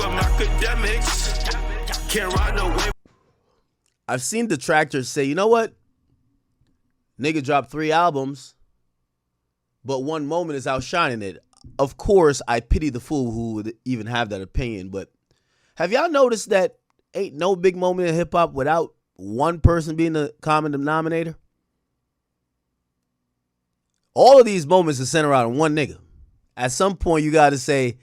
I'm Akademiks. Can't ride no wave. I've seen detractors say, you know what? Nigga dropped 3 albums, but one moment is outshining it. Of course, I pity the fool who would even have that opinion, but have y'all noticed that ain't no big moment in hip-hop without one person being the common denominator? All of these moments are centered around one nigga. At some point, you got to say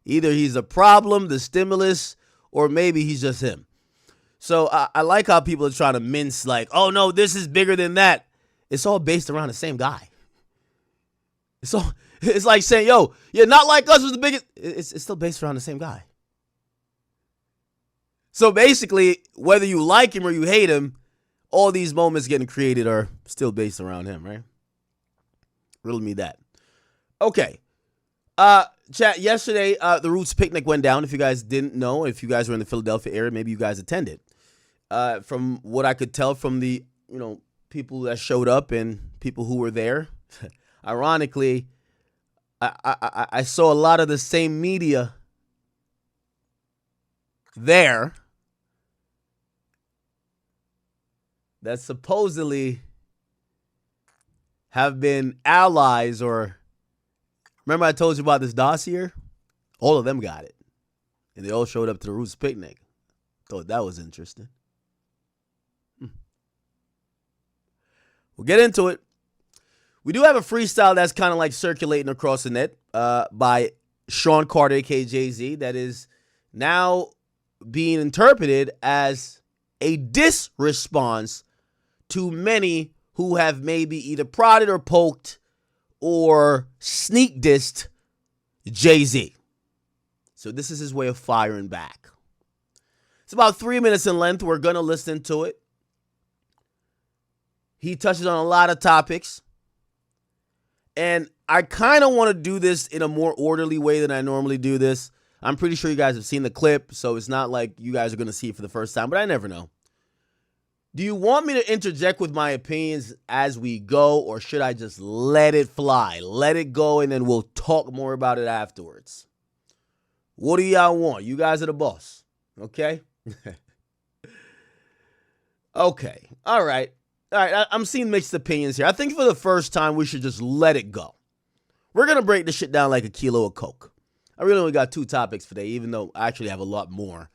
either he's a problem, the stimulus, or maybe he's just him. So I like how people are trying to mince like, oh, no, this is bigger than that. It's all based around the same guy. It's like saying, yo, yeah, Not Like Us was the biggest. It's still based around the same guy. So basically, whether you like him or you hate him, all these moments getting created are still based around him, right? Riddle me that. Okay. Chat, yesterday, the Roots picnic went down. If you guys didn't know, if you guys were in the Philadelphia area, maybe you guys attended. From what I could tell from the, people that showed up and people who were there, ironically, I saw a lot of the same media there that supposedly have been allies, or remember I told you about this dossier? All of them got it. And they all showed up to the Roots picnic. Thought that was interesting. We'll get into it. We do have a freestyle that's kind of like circulating across the net by Sean Carter, aka Jay-Z, that is now being interpreted as a diss response to many who have maybe either prodded or poked or sneak dissed Jay-Z. So this is his way of firing back. It's about 3 minutes in length. We're going to listen to it. He touches on a lot of topics. And I kind of want to do this in a more orderly way than I normally do this. I'm pretty sure you guys have seen the clip, so it's not like you guys are going to see it for the first time, but I never know. Do you want me to interject with my opinions as we go, or should I just let it fly? Let it go, and then we'll talk more about it afterwards. What do y'all want? You guys are the boss, okay? Okay, all right. All right, I'm seeing mixed opinions here. I think for the first time, we should just let it go. We're going to break this shit down like a kilo of Coke. I really only got 2 topics today, even though I actually have a lot more.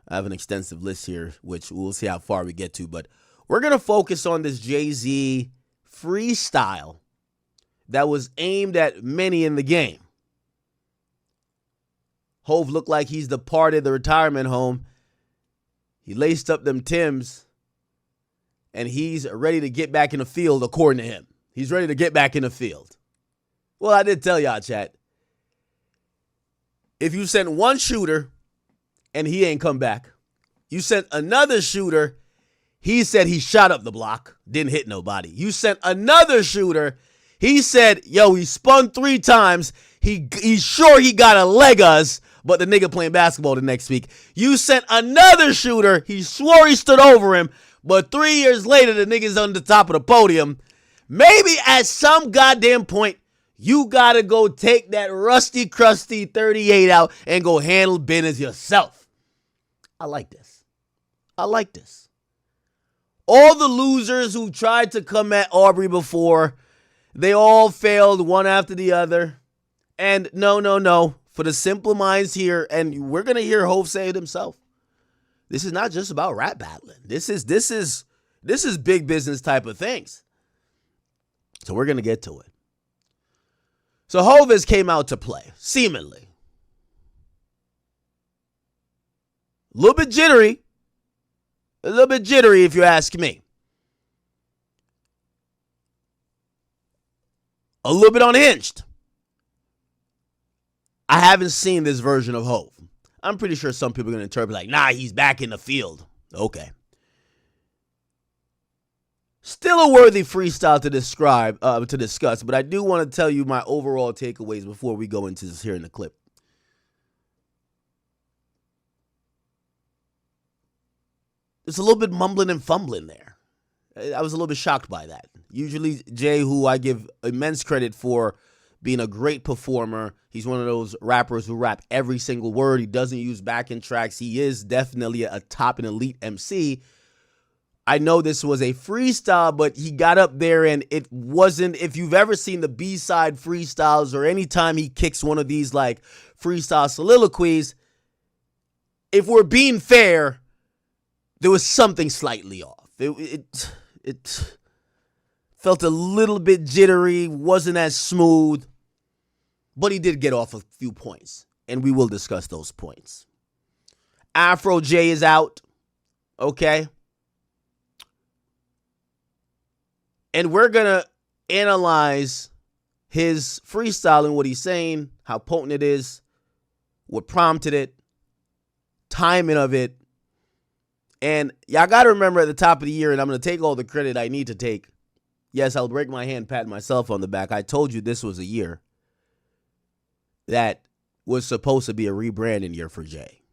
I have an extensive list here, which we'll see how far we get to. But we're going to focus on this Jay-Z freestyle that was aimed at many in the game. Hove looked like he's departed the retirement home. He laced up them Timbs. And he's ready to get back in the field, according to him. He's ready to get back in the field. Well, I did tell y'all, chat. If you sent one shooter and he ain't come back, you sent another shooter, he said he shot up the block, didn't hit nobody. You sent another shooter, he said, yo, he spun 3 times. He's sure he got a leg us, but the nigga playing basketball the next week. You sent another shooter, he swore he stood over him, but 3 years later, the nigga's on the top of the podium. Maybe at some goddamn point, you got to go take that rusty, crusty 38 out and go handle business yourself. I like this. I like this. All the losers who tried to come at Aubrey before, they all failed one after the other. And no. For the simple minds here, and we're going to hear Hove say it himself. This is not just about rap battling. This is big business type of things. So we're going to get to it. So Hove has came out to play, seemingly. A little bit jittery if you ask me. A little bit unhinged. I haven't seen this version of Hove. I'm pretty sure some people are going to interpret like, nah, he's back in the field. Okay. Still a worthy freestyle to discuss, but I do want to tell you my overall takeaways before we go into this here in the clip. There's a little bit mumbling and fumbling there. I was a little bit shocked by that. Usually Jay, who I give immense credit for being a great performer. He's one of those rappers who rap every single word. He doesn't use backing tracks. He is definitely a top and elite MC. I know this was a freestyle, but he got up there and it wasn't, if you've ever seen the B-side freestyles or anytime he kicks one of these like freestyle soliloquies, if we're being fair, there was something slightly off. It felt a little bit jittery, wasn't as smooth, but he did get off a few points, and we will discuss those points. Afro J is out, okay? And we're going to analyze his freestyling, what he's saying, how potent it is, what prompted it, timing of it. And y'all got to remember at the top of the year, and I'm going to take all the credit I need to take. Yes, I'll break my hand patting myself on the back. I told you this was a year that was supposed to be a rebranding year for Jay.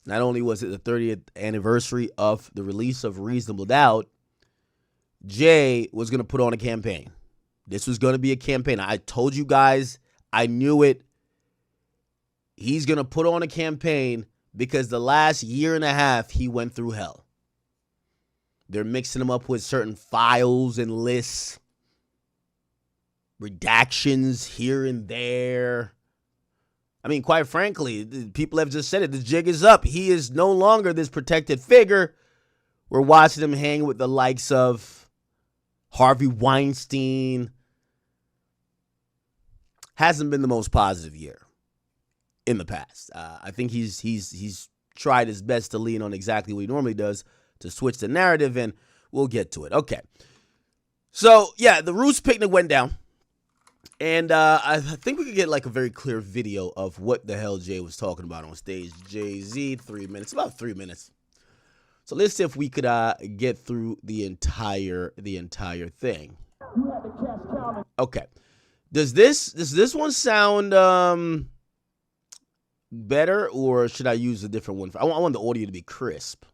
Not only was it the 30th anniversary of the release of Reasonable Doubt, Jay was going to put on a campaign. This was going to be a campaign. I told you guys, I knew it. He's going to put on a campaign because the last year and a half, he went through hell. They're mixing him up with certain files and lists, redactions here and there. I mean, quite frankly, people have just said it. The jig is up. He is no longer this protected figure. We're watching him hang with the likes of Harvey Weinstein. Hasn't been the most positive year in the past. I think he's tried his best to lean on exactly what he normally does to switch the narrative, and we'll get to it. Okay. So, yeah, the Roots picnic went down, and I think we could get like a very clear video of what the hell Jay was talking about on stage. Jay-Z, 3 minutes, about 3 minutes. So let's see if we could get through the entire thing. Okay. Does this one sound better, or should I use a different one? I want the audio to be crisp.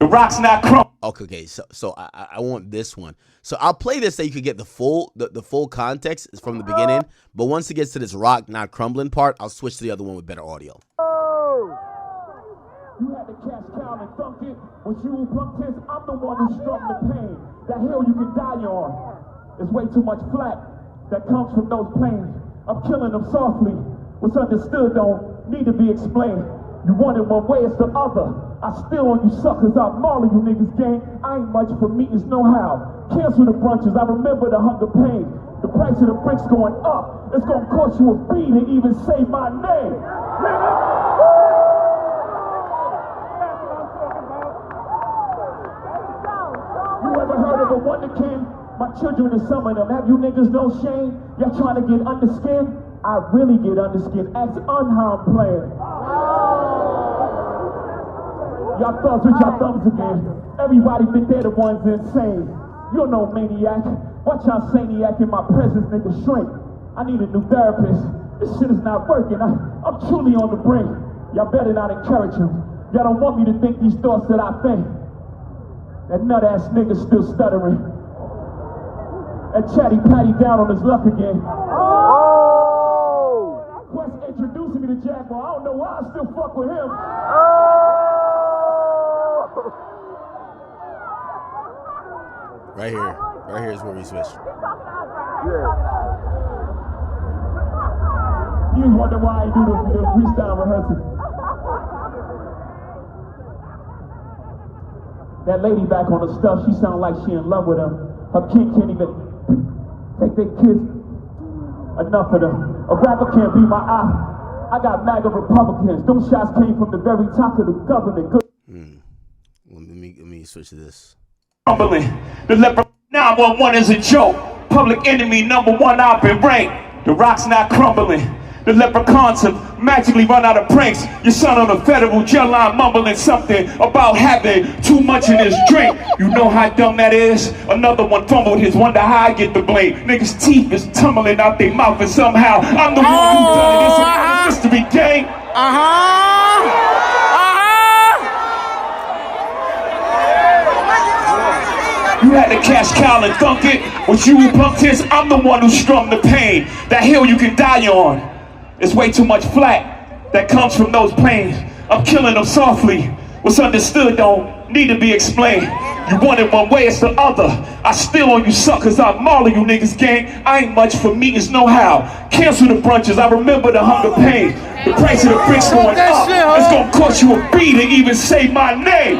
The rock's not crumb. Okay. So I want this one. So I'll play this so you could get the full context from the beginning. But once it gets to this rock not crumbling part, I'll switch to the other one with better audio. You had to cash cow and thunk it. When you punked this, I'm the one who struck the pain. That hill you can die on. There's way too much flack that comes from those planes. I'm killing them softly. What's understood don't need to be explained. You want it one way, it's the other. I still on you suckers, I'll maul you niggas gang. I ain't much for me, it's no how. Cancel the brunches, I remember the hunger pain. The price of the bricks going up. It's gonna cost you a fee to even say my name. Nigga! You ever heard of a wonder king? My children and some of them. Have you niggas no shame? Y'all trying to get under skin? I really get under skin. Ask unharmed playing. Y'all thugs with y'all thumbs again. Everybody think they're the ones insane. You're no maniac. Watch y'all saniac in my presence, nigga, shrink. I need a new therapist. This shit is not working. I'm truly on the brink. Y'all better not encourage him. Y'all don't want me to think these thoughts that I think. That nut-ass nigga still stuttering. And Chatty Patty down on his luck again. Oh! Quest introducing me to Jaguar. I don't know why I still fuck with him. Oh! Right here is where we switch. Yeah. You wonder why I do the freestyle rehearsal. That lady back on the stuff, she sound like she in love with him. Her kid can't even take their kids. Enough of them. A rapper can't be my eye. I got MAGA Republicans. Them shots came from the very top of the government. Let me switch to this. The leper 911 is a joke. Public enemy #1 I've been ranked. The rock's not crumbling. The leprechauns have magically run out of pranks. Your son on a federal jail line mumbling something about having too much in his drink. You know how dumb that is? Another one fumbled his, wonder how I get the blame. Niggas' teeth is tumbling out their mouth and somehow I'm the one who done it. It's a mystery gang. You You had to cash cow and thunk it. When you bumped his, I'm the one who strummed the pain. That hill you can die on. It's way too much flack that comes from those plains. I'm killing them softly. What's understood don't need to be explained. You want it one way, it's the other. I still on you suckers, I'm mauling you niggas, gang. I ain't much for me, it's no how. Cancel the brunches, I remember the hunger pain. The price of the bricks going up. It's gonna cost you a B to even say my name.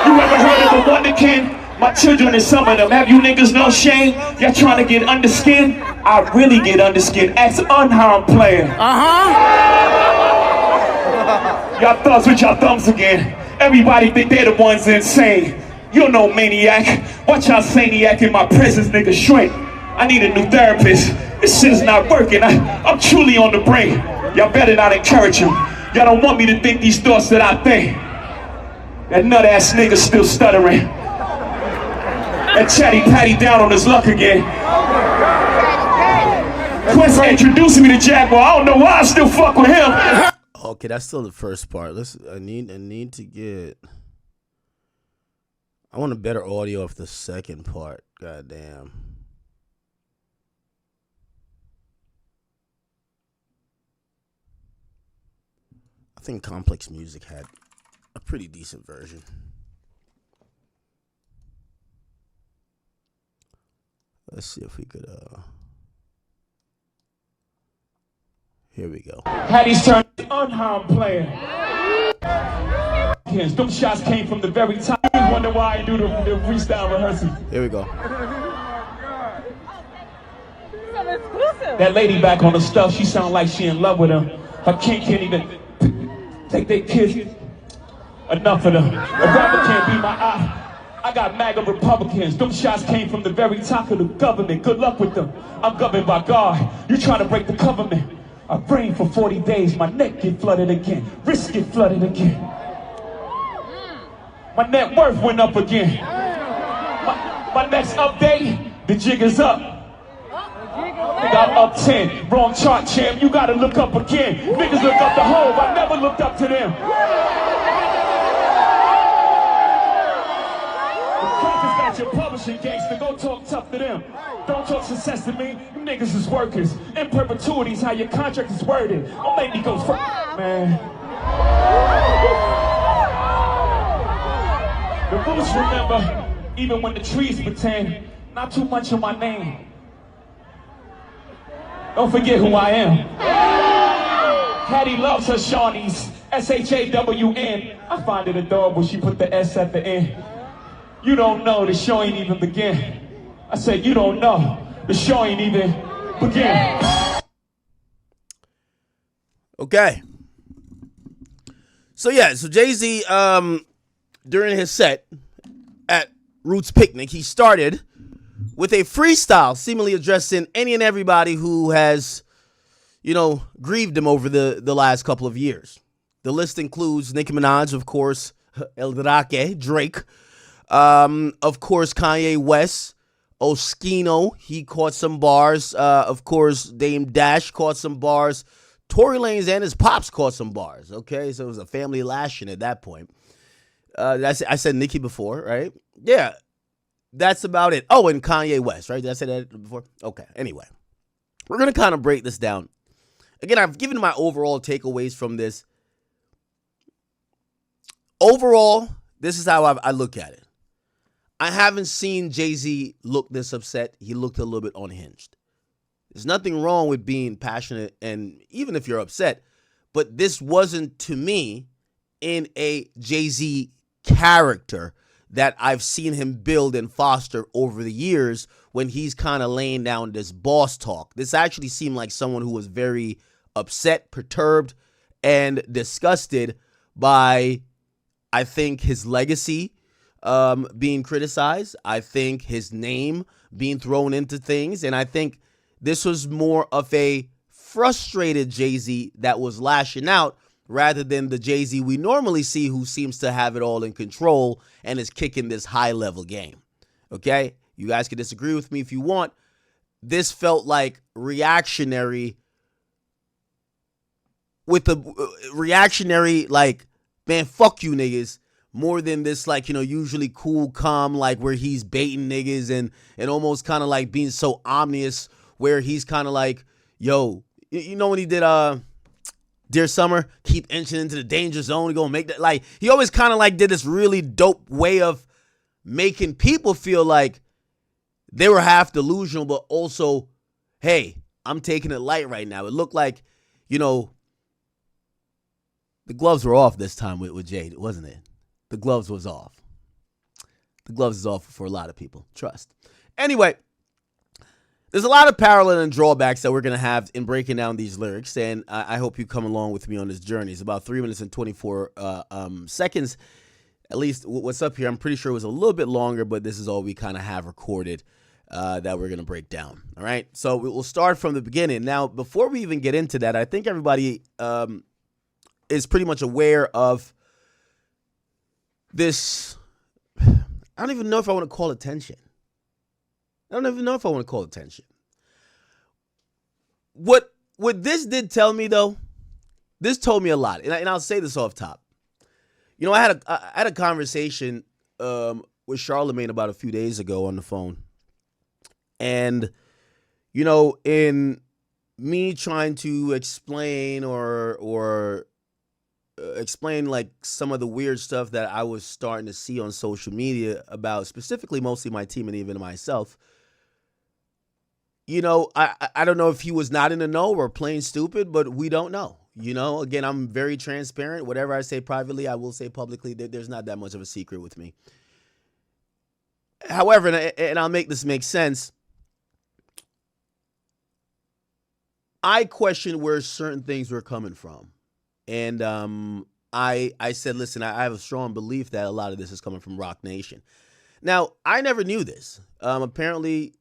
You ever heard of the Wonderkin? My children and some of them, have you niggas no shame? Y'all trying to get underskin? I really get underskin. Ask unharmed player. Y'all thugs with y'all thumbs again. Everybody think they're the ones insane. You know maniac. Watch y'all saniac in my presence, nigga shrink. I need a new therapist. This shit is not working. I'm truly on the brink. Y'all better not encourage him. Y'all don't want me to think these thoughts that I think. That nut ass nigga still stuttering. That chatty patty down on his luck again. Quest introducing me to Jaguar. I don't know why I still fuck with him. Okay, that's still the first part. I need to get. I want a better audio of the second part. God damn. I think Complex Music had a pretty decent version. Let's see if we could, here we go. Hattie's turn unharmed player. Them shots came from the very top. I wonder why I do the freestyle rehearsal. Here we go. That lady back on the stuff, she sound like she in love with him. Her king can't even take their kids. Enough of them. A rapper can't be my eye. I got MAGA Republicans. Them shots came from the very top of the government. Good luck with them. I'm governed by God. You trying to break the government. I rain for 40 days. My neck get flooded again. Wrist get flooded again. My net worth went up again. My next update, the jig is up. Nigga, I'm up 10. Wrong chart, champ. You gotta look up again. Niggas look up the hole. I never looked up to them. Your publishing gangster, go talk tough to them. Don't talk success to me. You niggas is workers. In perpetuity is how your contract is worded. Don't make me go man. The roots remember, even when the trees pretend, not too much of my name. Don't forget who I am. Hattie loves her Shawnees. S-H-A-W-N. I find it adorable she put the S at the end. You don't know, the show ain't even begin. I said, you don't know, the show ain't even begin. Okay. So yeah, so Jay-Z, during his set at Roots Picnic, he started with a freestyle, seemingly addressing any and everybody who has, grieved him over the last couple of years. The list includes Nicki Minaj, of course, El Drake, Drake, of course, Kanye West, Oschino, he caught some bars. Of course, Dame Dash caught some bars. Tory Lanez and his pops caught some bars. Okay, so it was a family lashing at that point. I said Nicki before, right? Yeah, that's about it. Oh, and Kanye West, right? Did I say that before? Okay, anyway. We're going to kind of break this down. Again, I've given my overall takeaways from this. Overall, this is how I look at it. I haven't seen Jay-Z look this upset. He looked a little bit unhinged. There's nothing wrong with being passionate, and even if you're upset, but this wasn't, to me, in a Jay-Z character that I've seen him build and foster over the years when he's kind of laying down this boss talk. This actually seemed like someone who was very upset, perturbed, and disgusted by, I think, his legacy being criticized. I think his name being thrown into things. And I think this was more of a frustrated Jay-Z that was lashing out rather than the Jay-Z we normally see who seems to have it all in control and is kicking this high-level game. Okay? You guys can disagree with me if you want. This felt like reactionary with the reactionary, like, man, fuck you niggas, more than this, like, usually cool, calm, like, where he's baiting niggas and almost kind of like being so ominous, where he's kind of like, yo, when he did Dear Summer, keep inching into the danger zone, gonna make that, like, he always kind of like did this really dope way of making people feel like they were half delusional, but also, hey, I'm taking it light right now. It looked like, the gloves were off this time with Jade, wasn't it? The gloves was off. The gloves is off for a lot of people. Trust. Anyway, there's a lot of parallel and drawbacks that we're going to have in breaking down these lyrics, and I hope you come along with me on this journey. It's about 3 minutes and 24 seconds. At least what's up here, I'm pretty sure it was a little bit longer, but this is all we kind of have recorded that we're going to break down. All right, so we'll start from the beginning. Now, before we even get into that, I think everybody is pretty much aware of this. I don't even know if I want to call it tension. What this did tell me, though, this told me a lot, and I'll say this off top. I had a conversation with Charlemagne about a few days ago on the phone, and in me trying to explain or explain like some of the weird stuff that I was starting to see on social media about specifically mostly my team and even myself. I don't know if he was not in the know or plain stupid, but we don't know. Again, I'm very transparent. Whatever I say privately, I will say publicly. There's not that much of a secret with me. However, and I'll make this make sense, I questioned where certain things were coming from. And I said, listen, I have a strong belief that a lot of this is coming from Roc Nation. Now, I never knew this. Apparently,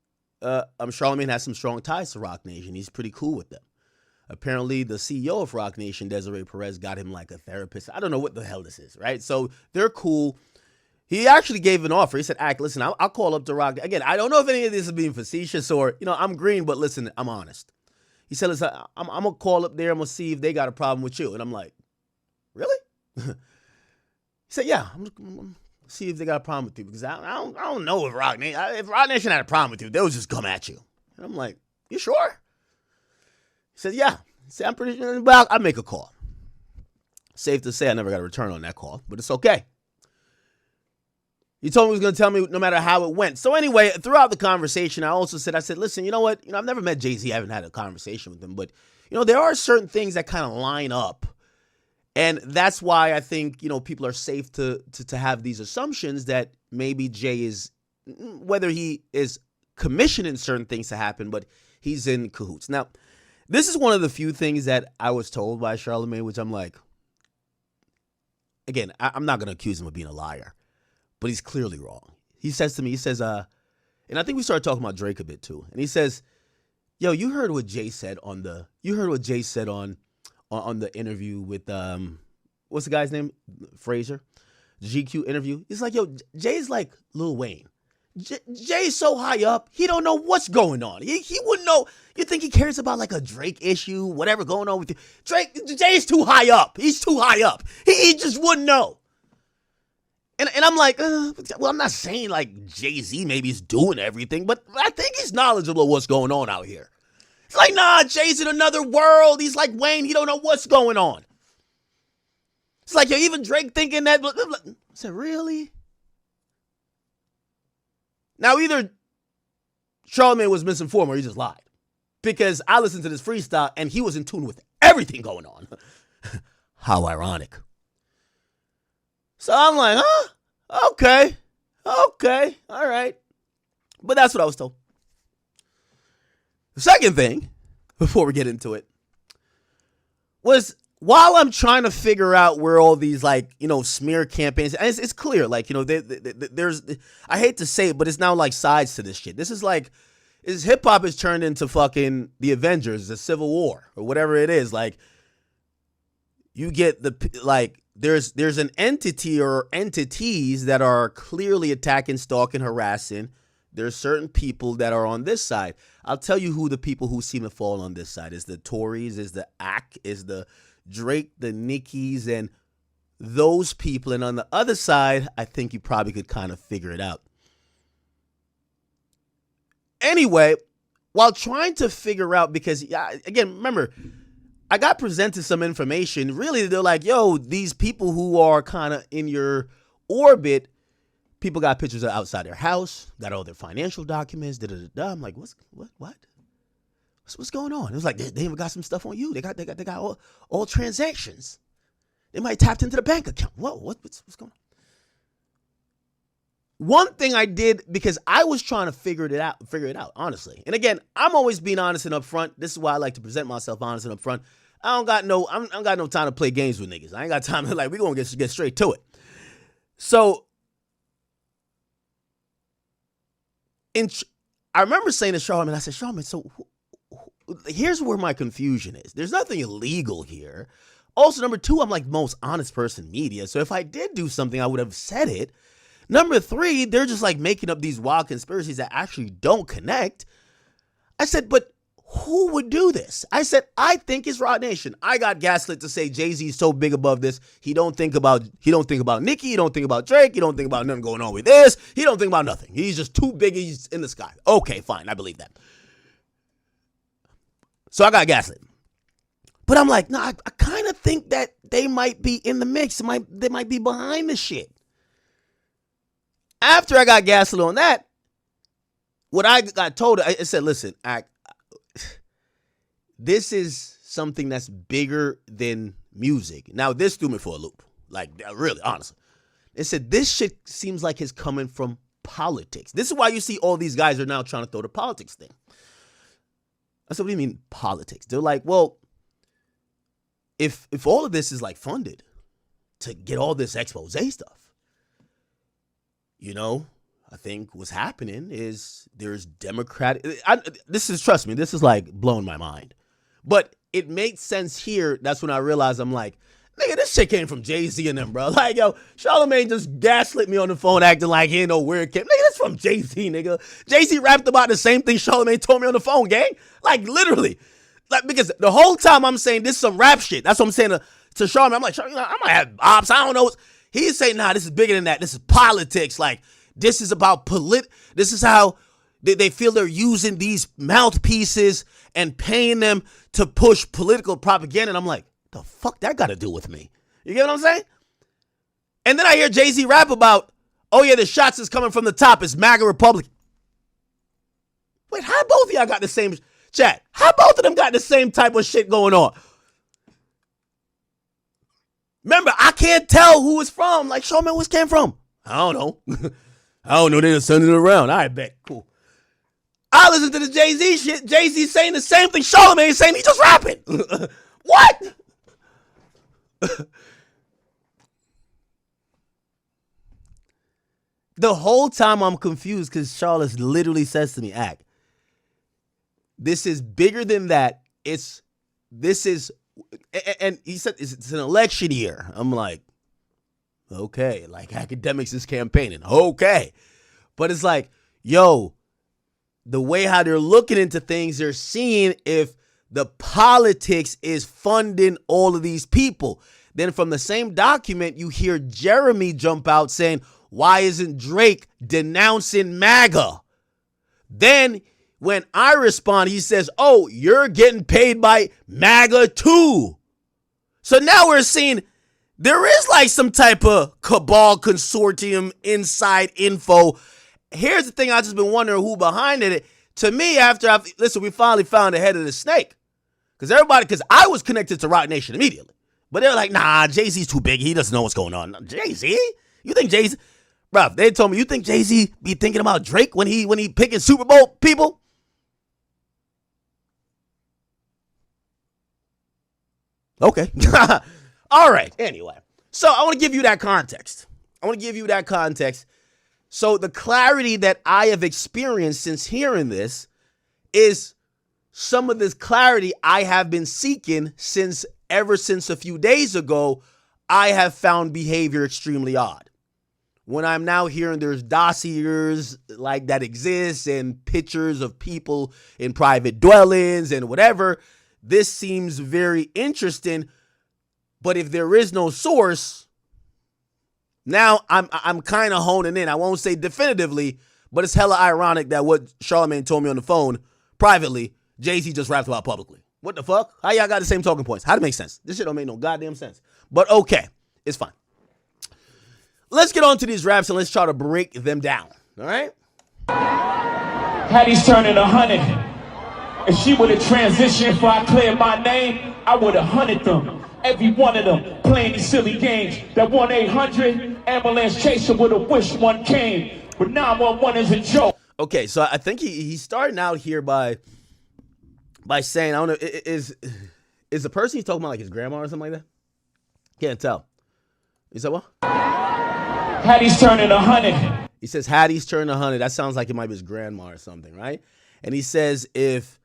Charlemagne has some strong ties to Roc Nation. He's pretty cool with them. Apparently, the CEO of Roc Nation, Desiree Perez, got him like a therapist. I don't know what the hell this is, right? So they're cool. He actually gave an offer. He said, listen, I'll call up to Roc. Again, I don't know if any of this is being facetious or, I'm green, but listen, I'm honest. He said, listen, I'm going to call up there. I'm going to see if they got a problem with you. And I'm like, really? He said, yeah, I'm going to see if they got a problem with you. Because I don't know if Roc Nation had a problem with you, they'll just come at you. And I'm like, you sure? He said, yeah. He said, I'm pretty sure. Well, I'll make a call. Safe to say I never got a return on that call, but it's okay. He told me he was going to tell me no matter how it went. So anyway, throughout the conversation, I said, listen, you know what? I've never met Jay-Z. I haven't had a conversation with him. But, there are certain things that kind of line up. And that's why I think, people are safe to have these assumptions that maybe Jay is, whether he is commissioning certain things to happen, but he's in cahoots. Now, this is one of the few things that I was told by Charlemagne, which I'm like, again, I'm not going to accuse him of being a liar. But he's clearly wrong. He says to me, and I think we started talking about Drake a bit too. And he says, yo, you heard what Jay said on the interview with, what's the guy's name? Frazier, GQ interview. He's like, yo, Jay's like Lil Wayne. Jay's so high up, he don't know what's going on. He wouldn't know. You think he cares about like a Drake issue, whatever going on with you? Jay's too high up. He's too high up. He just wouldn't know. And I'm like, well, I'm not saying like Jay-Z maybe is doing everything, but I think he's knowledgeable of what's going on out here. It's like, nah, Jay's in another world. He's like Wayne. He don't know what's going on. It's like, yo, even Drake thinking that. I said, really? Now, either Charlemagne was misinformed or he just lied. Because I listened to this freestyle and he was in tune with everything going on. How ironic. So I'm like, huh? Okay, all right. But that's what I was told. The second thing, before we get into it, was while I'm trying to figure out where all these smear campaigns, and it's clear, there's, I hate to say it, but it's now like sides to this shit. This is like, hip hop has turned into fucking the Avengers, the Civil War, or whatever it is. Like, you get there's an entity or entities that are clearly attacking, stalking, harassing. There's certain people that are on this side. I'll tell you who the people who seem to fall on this side is: the Tories, is the ACT, is the Drake, the Nickies, and those people. And on the other side, I think you probably could kind of figure it out. Anyway, while trying to figure out, because, again, remember, I got presented some information. Really, they're like, yo, these people who are kind of in your orbit, people got pictures of outside their house, got all their financial documents, da-da-da-da. I'm like, what's going on? It was like, they even got some stuff on you. They got all transactions. They might have tapped into the bank account. Whoa, what's going on? One thing I did, because I was trying to figure it out, honestly. And again, I'm always being honest and upfront. This is why I like to present myself honest and upfront. I don't got no time to play games with niggas. I ain't got time to, like, we're going to get straight to it. So, I remember saying to Charlamagne, I said, Charlamagne, so here's where my confusion is. There's nothing illegal here. Also, number two, I'm like the most honest person in media. So if I did do something, I would have said it. Number three, they're just like making up these wild conspiracies that actually don't connect. I said, but who would do this? I said, I think it's Roc Nation. I got gaslit to say Jay-Z is so big above this. He don't think about Nicki. He don't think about Drake. He don't think about nothing going on with this. He don't think about nothing. He's just too big. He's in the sky. Okay, fine. I believe that. So I got gaslit. But I'm like, no, I kind of think that they might be in the mix. They might be behind the shit. After I got gaslit on that, what I got told, I said, listen, this is something that's bigger than music. Now, this threw me for a loop. Like, really, honestly. It said, this shit seems like it's coming from politics. This is why you see all these guys are now trying to throw the politics thing. I said, what do you mean politics? They're like, well, if all of this is like funded to get all this expose stuff, you know, I think what's happening is there's trust me, this is like blowing my mind. But it makes sense here. That's when I realized, I'm like, nigga, this shit came from Jay-Z and them, bro. Like, yo, Charlamagne just gaslit me on the phone acting like he didn't know where it came. Nigga, that's from Jay-Z, nigga. Jay-Z rapped about the same thing Charlamagne told me on the phone, gang. Like, literally. Like, because the whole time I'm saying this is some rap shit. That's what I'm saying to Charlamagne. I'm like, I might have ops. I don't know. He's saying, nah, this is bigger than that. This is politics. Like, this is about this is how they feel they're using these mouthpieces and paying them to push political propaganda. And I'm like, the fuck that got to do with me? You get what I'm saying? And then I hear Jay-Z rap about, oh yeah, the shots is coming from the top. It's MAGA Republican. Wait, how both of y'all got the same chat? How both of them got the same type of shit going on? Remember, I can't tell who it's from. Like, show me where it came from. I don't know. I don't know. They just sending it around. I bet. Cool. I listen to the Jay-Z shit. Jay-Z saying the same thing Charlamagne saying. He just rapping. What? The whole time I'm confused because Charles literally says to me, this is bigger than that. And he said it's an election year. I'm like, okay, like Akademiks is campaigning. Okay. But it's like, yo, the way how they're looking into things, they're seeing if the politics is funding all of these people. Then from the same document, you hear Jeremy jump out saying, why isn't Drake denouncing MAGA? Then when I respond, he says, oh, you're getting paid by MAGA too. So now we're seeing there is like some type of cabal consortium inside info. Here's the thing, I just been wondering who behind it. To me, we finally found the head of the snake. Because I was connected to Roc Nation immediately. But they're like, nah, Jay-Z's too big. He doesn't know what's going on. Jay-Z? You think Jay-Z? Bruh, they told me, you think Jay-Z be thinking about Drake when he picking Super Bowl people? Okay. All right. Anyway. So I want to give you that context. So the clarity that I have experienced since hearing this is some of this clarity I have been seeking ever since a few days ago. I have found behavior extremely odd. When I'm now hearing there's dossiers like that exist and pictures of people in private dwellings and whatever, this seems very interesting. But if there is no source, now I'm kind of honing in. I won't say definitively, but it's hella ironic that what Charlamagne told me on the phone privately, Jay-Z just rapped about publicly. What the fuck? How y'all got the same talking points? How'd it make sense? This shit don't make no goddamn sense. But okay, it's fine. Let's get on to these raps and let's try to break them down. All right? Hattie's turning 100. If she would have transitioned before I cleared my name, I would have hunted them. Every one of them playing these silly games. That 1-800 ambulance chaser would have wished one came. But 911 is a joke. Okay, so I think he's starting out here by saying, I don't know, is the person he's talking about like his grandma or something like that? Can't tell. He said what? Hattie's turning 100. He says Hattie's turning 100. That sounds like it might be his grandma or something, right? And he says if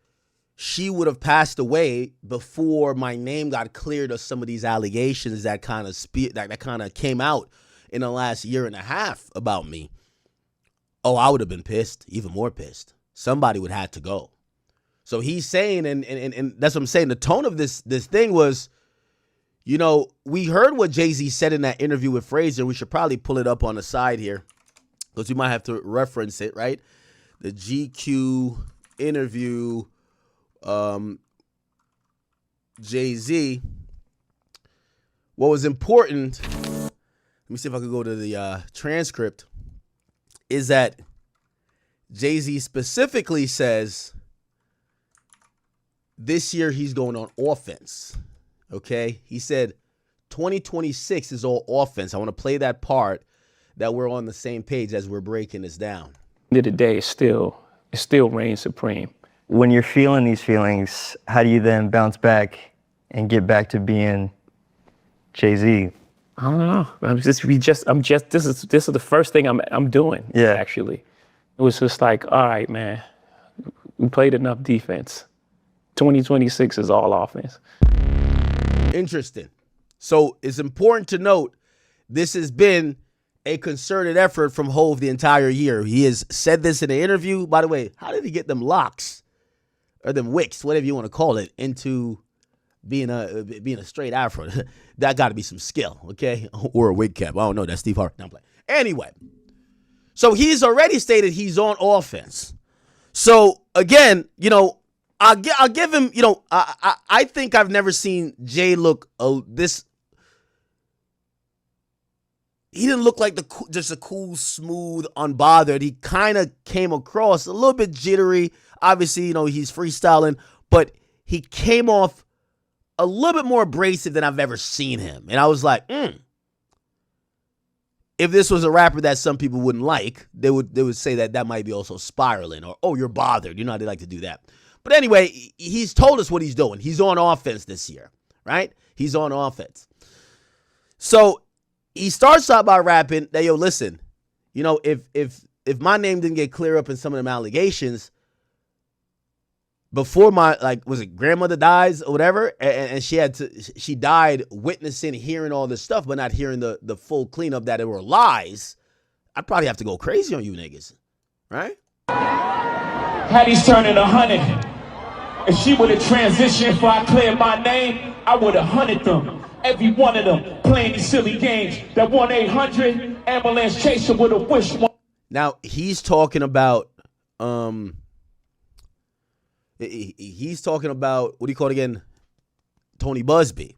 she would have passed away before my name got cleared of some of these allegations that kind of came out in the last year and a half about me, oh, I would have been pissed, even more pissed. Somebody would have to go. So he's saying, and that's what I'm saying, the tone of this thing was, you know, we heard what Jay-Z said in that interview with Frazier. We should probably pull it up on the side here because we might have to reference it, right? The GQ interview, Jay-Z. What was important, let me see if I could go to the transcript, is that Jay-Z specifically says this year he's going on offense. Okay, he said 2026 is all offense. I want to play that part that we're on the same page as we're breaking this down. End of the day, it still reigns supreme. When you're feeling these feelings, how do you then bounce back and get back to being Jay-Z? I don't know. This is the first thing I'm doing. Yeah. Actually, it was just like, all right, man, we played enough defense. 2026 is all offense. Interesting. So it's important to note this has been a concerted effort from Hove the entire year. He has said this in an interview. By the way, how did he get them locks or them wicks, whatever you want to call it, into being a straight afro? That got to be some skill, okay? Or a wig cap. I don't know. That's Steve Harvey. No, I'm playing. Anyway, so he's already stated he's on offense. So again, you know, I'll give him, you know, I think I've never seen Jay look this. He didn't look like just a cool, smooth, unbothered. He kind of came across a little bit jittery. Obviously, you know, he's freestyling, but he came off a little bit more abrasive than I've ever seen him. And I was like, if this was a rapper that some people wouldn't like, they would say that might be also spiraling or, oh, you're bothered. You know how they like to do that. But anyway, he's told us what he's doing. He's on offense this year, right? He's on offense. So he starts out by rapping that, yo, listen, you know, if my name didn't get clear up in some of them allegations before my, like, was it grandmother dies or whatever, and she died witnessing, hearing all this stuff, but not hearing the full cleanup that it were lies, I'd probably have to go crazy on you niggas, right? Hattie's turning 100. If she would have transitioned before I cleared my name, I would have hunted them. Every one of them playing these silly games. That 1-800 ambulance chaser would have wished one. Now, he's talking about, he's talking about, what do you call it again? Tony Busby.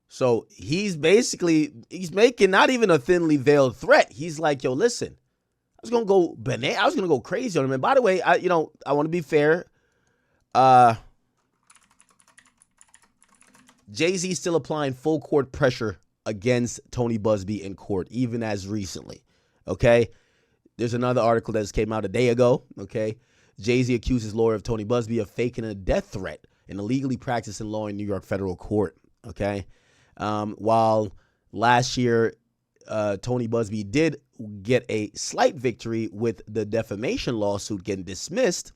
So he's making not even a thinly veiled threat. He's like, yo, listen, I was going to go crazy on him. And by the way, I want to be fair. Jay-Z still applying full court pressure against Tony Busby in court, even as recently. Okay. There's another article that just came out a day ago. Okay. Jay-Z accuses lawyer of Tony Busby of faking a death threat and illegally practicing law in New York federal court. Okay. While last year, Tony Busby did get a slight victory with the defamation lawsuit getting dismissed,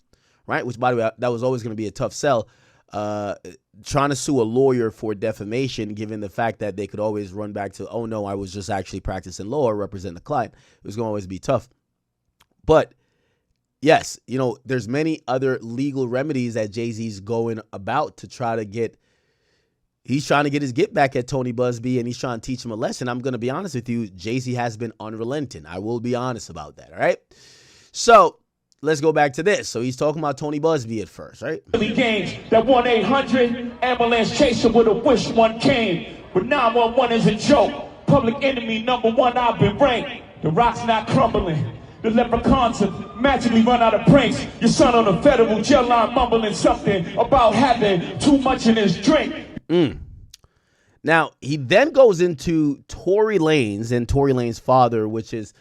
right? Which, by the way, that was always going to be a tough sell. Trying to sue a lawyer for defamation, given the fact that they could always run back to, oh no, I was just actually practicing law or representing the client. It was going to always be tough. But yes, you know, there's many other legal remedies that Jay-Z's going about to try to get he's trying to get his get back at Tony Busby, and he's trying to teach him a lesson. I'm going to be honest with you. Jay-Z has been unrelenting. I will be honest about that, all right? So let's go back to this. So he's talking about Tony Busby at first, right? Games that 1-800 ambulance chaser would have wished one came, but 911 is a joke. Public enemy #1, I've been ranked. The rock's not crumbling. The leprechauns have magically run out of pranks. Your son on a federal jail line mumbling something about having too much in his drink. Now, he then goes into Tory Lanez and Tory Lanez's father, which is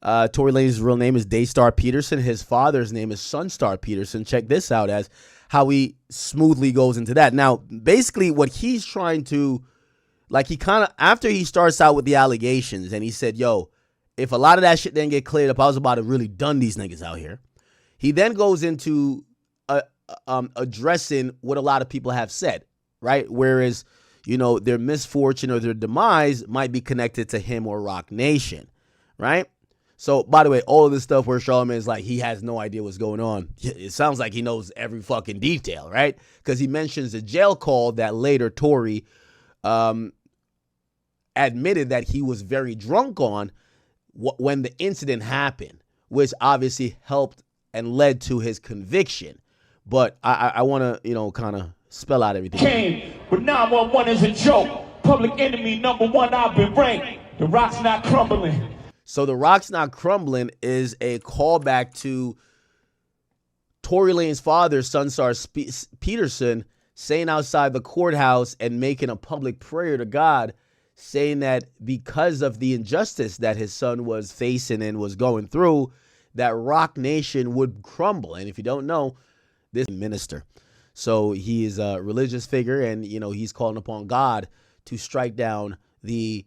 Tory Lanez's real name is Daystar Peterson. His father's name is Sunstar Peterson. Check this out as how he smoothly goes into that. Now, basically what he's trying to, like, he kind of, after he starts out with the allegations and he said, yo, if a lot of that shit didn't get cleared up, I was about to really done these niggas out here. He then goes into addressing what a lot of people have said, right? Whereas, you know, their misfortune or their demise might be connected to him or Rock Nation, right? So, by the way, all of this stuff where Charlamagne is like, he has no idea what's going on. It sounds like he knows every fucking detail, right? Because he mentions a jail call that later Tory admitted that he was very drunk on when the incident happened, which obviously helped and led to his conviction. But I want to, you know, kind of spell out everything. Came, but 911 is a joke. Public enemy #1, I've been ranked. The rock's not crumbling. So the rock's not crumbling is a callback to Tory Lanez's father, Sunstar Peterson, saying outside the courthouse and making a public prayer to God, saying that because of the injustice that his son was facing and was going through, that Rock Nation would crumble. And if you don't know, this minister. So he is a religious figure, and, you know, he's calling upon God to strike down the,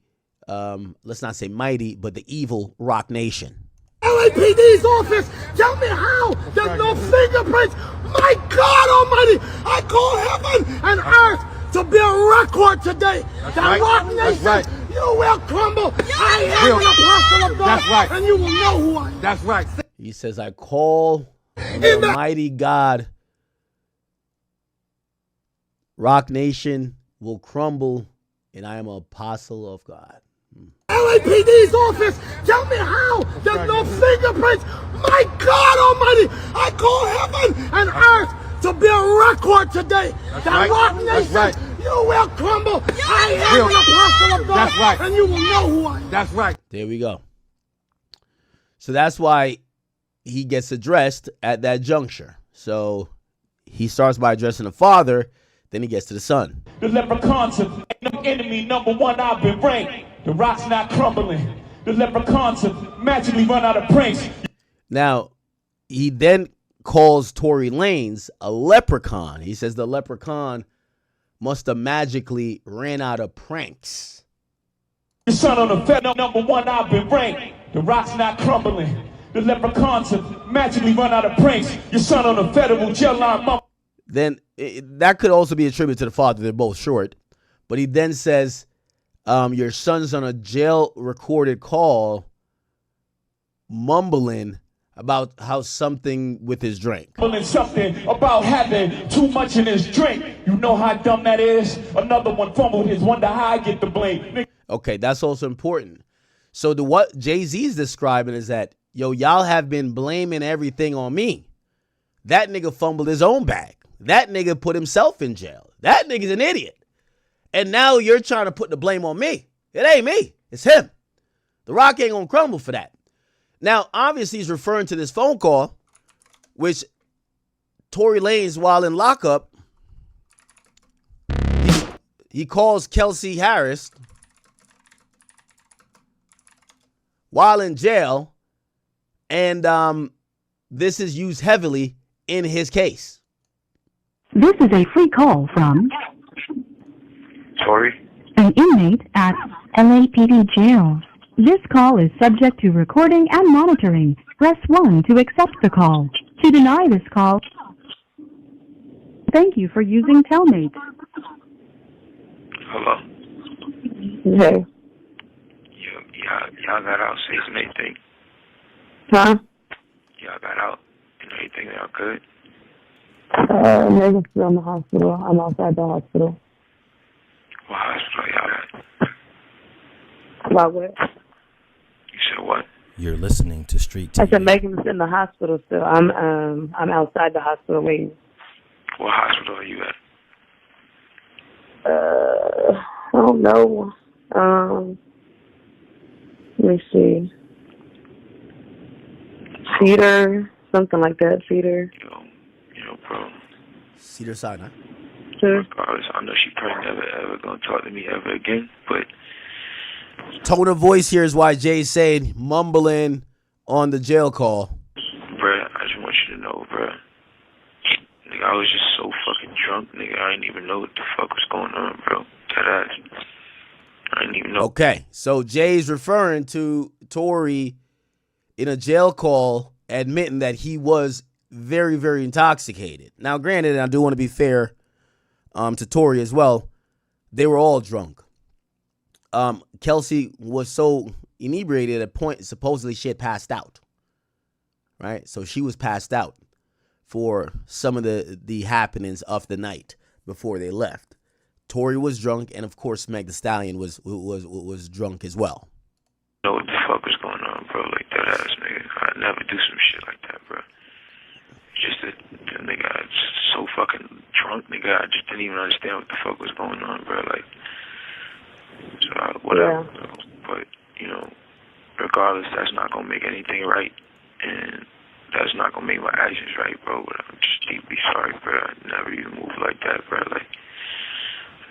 let's not say mighty, but the evil Rock Nation. LAPD's office, tell me how there's no fingerprints. My God Almighty, I call heaven and earth to be a record today. That's that right. Rock Nation, right. You will crumble. I am an apostle of God, that's right. And you will know who I am. That's right. He says, I call the Almighty God. Rock Nation will crumble, and I am an apostle of God. LAPD's office, tell me how there's no fingerprints. My God Almighty, I call heaven and earth to be a record today. That's that right. Rock Nation, right. You will crumble. I am an apostle of God, that's right. And you will know who I am. That's right. There we go. So that's why he gets addressed at that juncture. So he starts by addressing the father, then he gets to the son. The leprechauns have enemy #1, I've been ranked. The rock's not crumbling. The leprechauns have magically run out of pranks. Now, he then calls Tory Lanez a leprechaun. He says the leprechaun must have magically ran out of pranks. Your son on the fed #1, I've been ranked. The rock's not crumbling. The leprechauns have magically run out of pranks. Your son on the federal jail line. Then that could also be attributed to the father. They're both short. But he then says, your son's on a jail recorded call mumbling about how something with his drink. Mumbling something about having too much in his drink. You know how dumb that is? Another one fumbled his, wonder how I get the blame. Okay, that's also important. So what Jay-Z is describing is that, yo, y'all have been blaming everything on me. That nigga fumbled his own bag. That nigga put himself in jail. That nigga's an idiot. And now you're trying to put the blame on me. It ain't me. It's him. The rock ain't gonna crumble for that. Now, obviously, he's referring to this phone call, which Tory Lanez, while in lockup, he calls Kelsey Harris while in jail, and this is used heavily in his case. This is a free call from Tory, an inmate at LAPD jail. This call is subject to recording and monitoring. Press 1 to accept the call. To deny this call, thank you for using Telmate. Hello. Hey. Y'all got out 6 and 8 thing. Huh? Y'all got out and everything. Y'all good? Niggas still in the hospital. I'm outside the hospital. About what? You said what? You're listening to Street TV. I said Megan's in the hospital still. I'm outside the hospital waiting. What hospital are you at? I don't know. Let me see. Cedar, something like that. Cedar. Bro. Cedar Sinai. Sure. Regardless, I know she probably never ever gonna talk to me ever again, but tone of voice here is why Jay's saying mumbling on the jail call. Bruh, I just want you to know, bruh. Nigga, I was just so fucking drunk, nigga. I didn't even know what the fuck was going on, bro. That ass. I didn't even know. Okay, so Jay's referring to Tory in a jail call admitting that he was very, very intoxicated. Now, granted, and I do want to be fair to Tory as well, they were all drunk. Kelsey was so inebriated at a point, supposedly she had passed out. Right? So she was passed out for some of the happenings of the night before they left. Tory was drunk, and of course Meg Thee Stallion was drunk as well. Know what the fuck was going on, bro? Like that ass nigga. I'd never do some shit like that, bro. Just that nigga, I was so fucking drunk, nigga. I just didn't even understand what the fuck was going on, bro. Like, so whatever. Yeah. But regardless, that's not gonna make anything right, and that's not gonna make my actions right, bro. But I'm just deeply sorry, bro. I never even moved like that, bro. Like,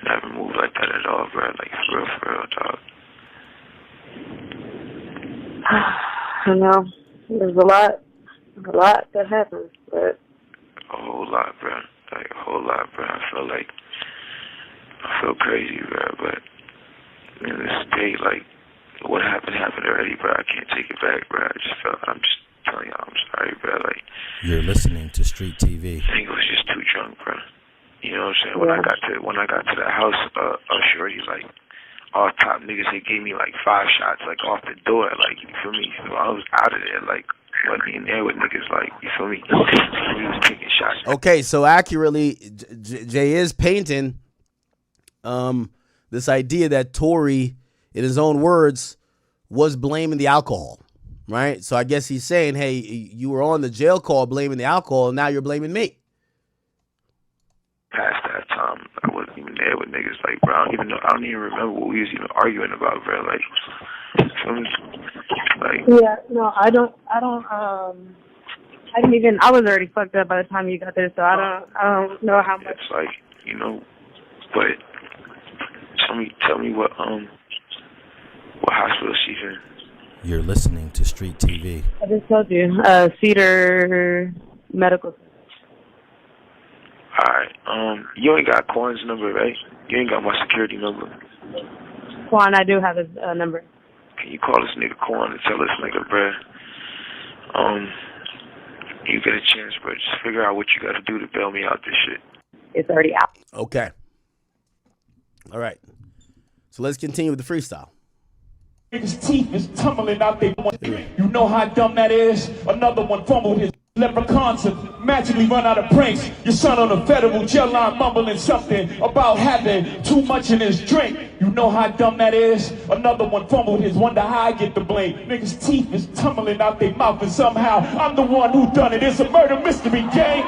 never moved like that at all, bro. Like, for real, dog. I know. There's a lot that happens, but a whole lot, bro. Like, a whole lot, bro. I feel crazy, bro. But in this day, like, what happened already, bro. I can't take it back, bro. I'm just telling y'all, I'm sorry, bro. Like, you're listening to Street TV. I think I was just too drunk, bro. You know what I'm saying? Yeah. When I got to the house, Shorty, like, all top niggas, they gave me like 5 shots, like, off the door, like, you feel me? So I was out of there, like, wasn't in there with niggas, like, you feel me? He was taking shots. Okay, so accurately, Jay is painting this idea that Tory, in his own words, was blaming the alcohol, right? So I guess he's saying, hey, you were on the jail call blaming the alcohol, and now you're blaming me. Past that time, I wasn't even there with niggas, like, bro. I don't even remember what we was even arguing about, bro. Like, yeah, no, I didn't even, I was already fucked up by the time you got there, so I don't know how much. It's like, but tell me what hospital she's in. You're listening to Street TV. I just told you, Cedar Medical. Alright, you ain't got Quan's number, right? You ain't got my security number. Quan, I do have his number. Can you call this nigga Quan and tell this nigga, bruh, you get a chance, bro, just figure out what you gotta do to bail me out this shit. It's already out. Okay. All right. So let's continue with the freestyle. His teeth is tumbling out there. You know how dumb that is? Another one fumbled his leprechauns and magically run out of pranks. Your son on a federal jail line mumbling something about having too much in his drink. You know how dumb that is? Another one fumbled his, wonder how I get the blame. Niggas' teeth is tumbling out their mouth and somehow I'm the one who done it. It's a murder mystery gang.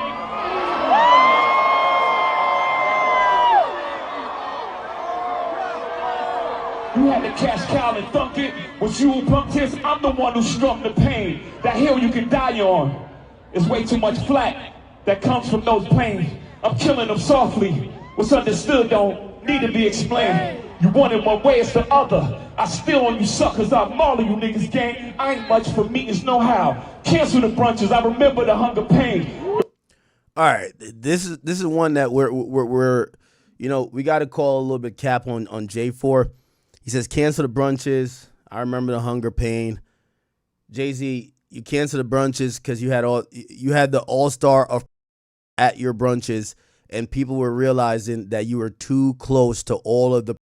You had to cash cow and thunk it. Was you who punked his? I'm the one who struck the pain. That hill you can die on. It's way too much flack that comes from those plains. I'm killing them softly. What's understood don't need to be explained. You want it one way, it's the other. I still on you suckers, I maul you niggas gang. I ain't much for meetings, no how. Cancel the brunches, I remember the hunger pain. All right, this is one that we're we got to call a little bit cap on Jay for. He says, cancel the brunches. I remember the hunger pain. Jay-Z, you canceled the brunches because you had the all-star of at your brunches, and people were realizing that you were too close to all of the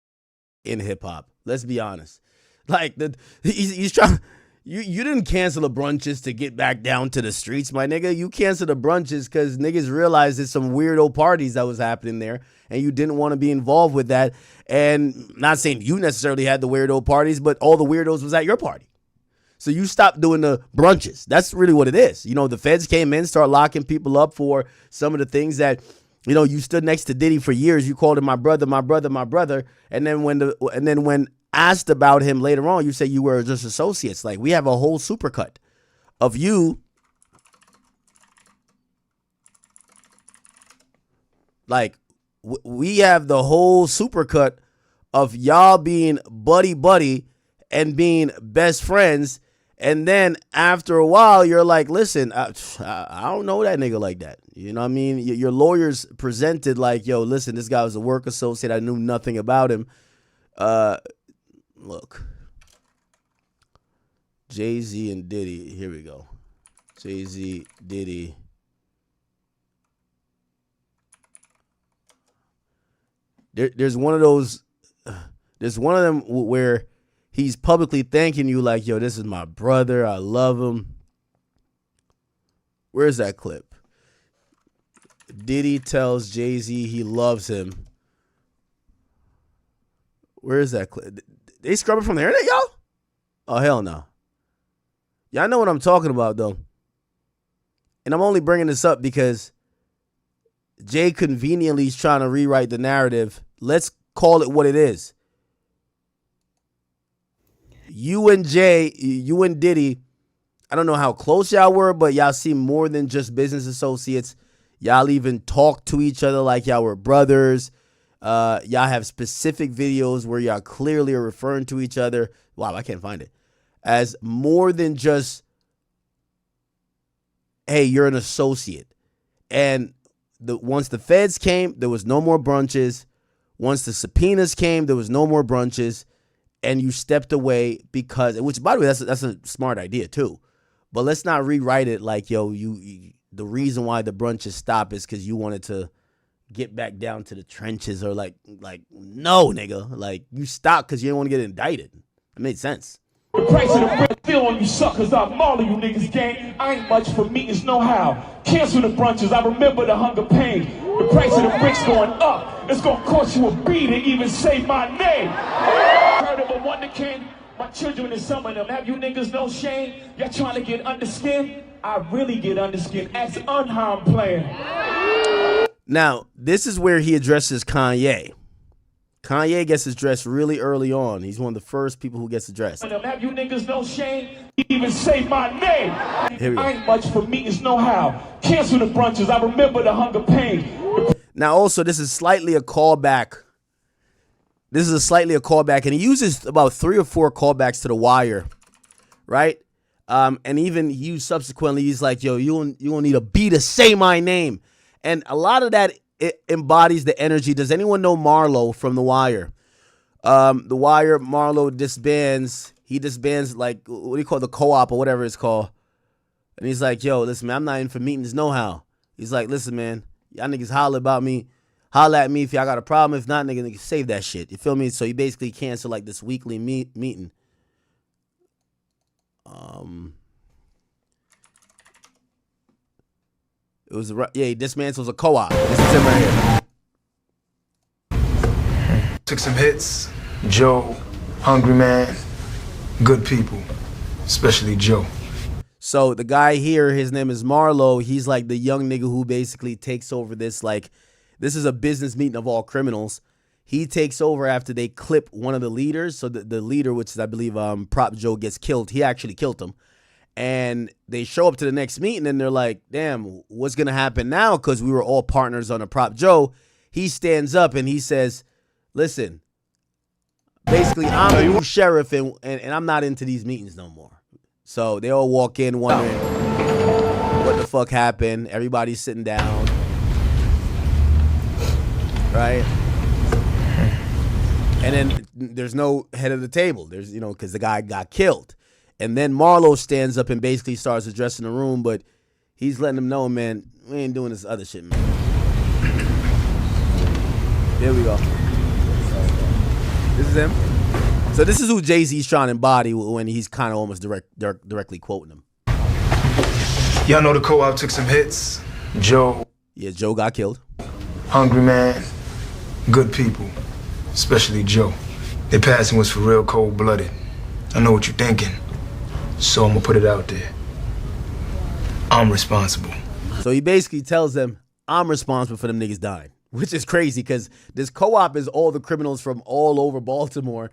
in hip-hop. Let's be honest. Like, he's trying, You didn't cancel the brunches to get back down to the streets, my nigga. You canceled the brunches because niggas realized there's some weirdo parties that was happening there, and you didn't want to be involved with that. And not saying you necessarily had the weirdo parties, but all the weirdos was at your party. So you stopped doing the brunches. That's really what it is. You know, the feds came in, start locking people up for some of the things that, you know, you stood next to Diddy for years. You called him my brother, my brother, my brother. And then when asked about him later on, you say you were just associates. Like, we have a whole supercut of you. Like, we have the whole supercut of y'all being buddy and being best friends. And then after a while, you're like, listen, I don't know that nigga like that. You know what I mean? Your lawyers presented like, yo, listen, this guy was a work associate. I knew nothing about him. Look. Jay-Z and Diddy. Here we go. Jay-Z, Diddy. There's one of those. There's one of them where he's publicly thanking you like, yo, this is my brother. I love him. Where's that clip? Diddy tells Jay-Z he loves him. Where is that clip? They scrub it from the internet, y'all? Oh, hell no. Y'all know what I'm talking about, though. And I'm only bringing this up because Jay conveniently is trying to rewrite the narrative. Let's call it what it is. You and Diddy, I don't know how close y'all were, but y'all seem more than just business associates. Y'all even talk to each other like y'all were brothers. Y'all have specific videos where y'all clearly are referring to each other. Wow, I can't find it. As more than just, hey, you're an associate. And once the feds came, there was no more brunches. Once the subpoenas came, there was no more brunches. And you stepped away because, which by the way, that's a smart idea too. But let's not rewrite it like, yo, the reason why the brunches stopped is because you wanted to get back down to the trenches, or like no, nigga, like you stopped because you didn't want to get indicted. It made sense. The price of the bread feel on you suckers. I'm all of you niggas gang. I ain't much for meetings, no how. Cancel the brunches. I remember the hunger pain. The price of the bricks going up. It's gonna cost you a beat to even say my name. Heard of a wonder king? My children and some of them. Have you niggas no shame? Y'all trying to get under skin? I really get under skin. As unharmed player. Now, this is where he addresses Kanye. Kanye gets addressed really early on. He's one of the first people who gets addressed. Have you niggas no shame? Even say my name. Here we go. I ain't much for meetings, no how. Cancel the brunches. I remember the hunger pain. Now, also, this is slightly a callback. And he uses about 3 or 4 callbacks to The Wire, right? And even he subsequently, he's like, yo, you don't need a B to say my name. And a lot of that, it embodies the energy. Does anyone know Marlo from The Wire? The Wire, Marlo disbands. He disbands, like, what do you call it, the co-op or whatever it's called. And he's like, yo, listen, man, I'm not in for meetings, no how. He's like, listen, man, y'all niggas holler about me. Holler at me if y'all got a problem. If not, niggas save that shit. You feel me? So he basically canceled, like, this weekly meeting. It was he dismantles a co-op. This is him right here. Took some hits. Joe, Hungry Man, good people, especially Joe. So the guy here, his name is Marlo. He's like the young nigga who basically takes over this. Like, this is a business meeting of all criminals. He takes over after they clip one of the leaders. So the leader, which is, I believe, Prop Joe, gets killed. He actually killed him. And they show up to the next meeting and they're like, damn, what's going to happen now? Because we were all partners on a Prop Joe. He stands up and he says, listen, basically, I'm the new sheriff and I'm not into these meetings no more. So they all walk in wondering what the fuck happened. Everybody's sitting down. Right? And then there's no head of the table. There's, because the guy got killed. And then Marlo stands up and basically starts addressing the room, but he's letting them know, man, we ain't doing this other shit, man. There we go. This is him. So this is who Jay-Z's trying to embody when he's kind of almost directly quoting him. Y'all know the co-op took some hits. Joe. Yeah, Joe got killed. Hungry man. Good people. Especially Joe. Their passing was for real cold-blooded. I know what you're thinking. So I'm gonna put it out there. I'm responsible. So he basically tells them, I'm responsible for them niggas dying. Which is crazy because this co-op is all the criminals from all over Baltimore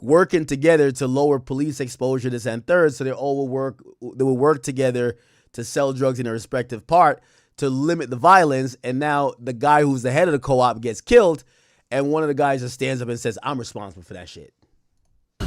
working together to lower police exposure, this and third. So they will work together to sell drugs in their respective part to limit the violence. And now the guy who's the head of the co-op gets killed, and one of the guys just stands up and says, I'm responsible for that shit. A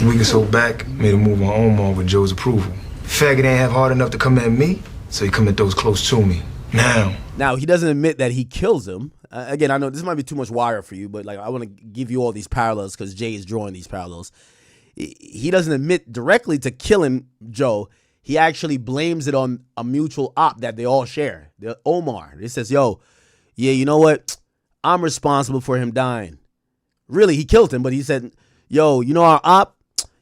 week or so back, made a move on Omar with Joe's approval. Faggot ain't have hard enough to come at me, so he come at those close to me. Now he doesn't admit that he kills him. Again, I know this might be too much wire for you, but like I want to give you all these parallels because Jay is drawing these parallels. He doesn't admit directly to killing Joe. He actually blames it on a mutual op that they all share. Omar. He says, yo, yeah, you know what? I'm responsible for him dying. Really, he killed him, but he said, yo, you know our op?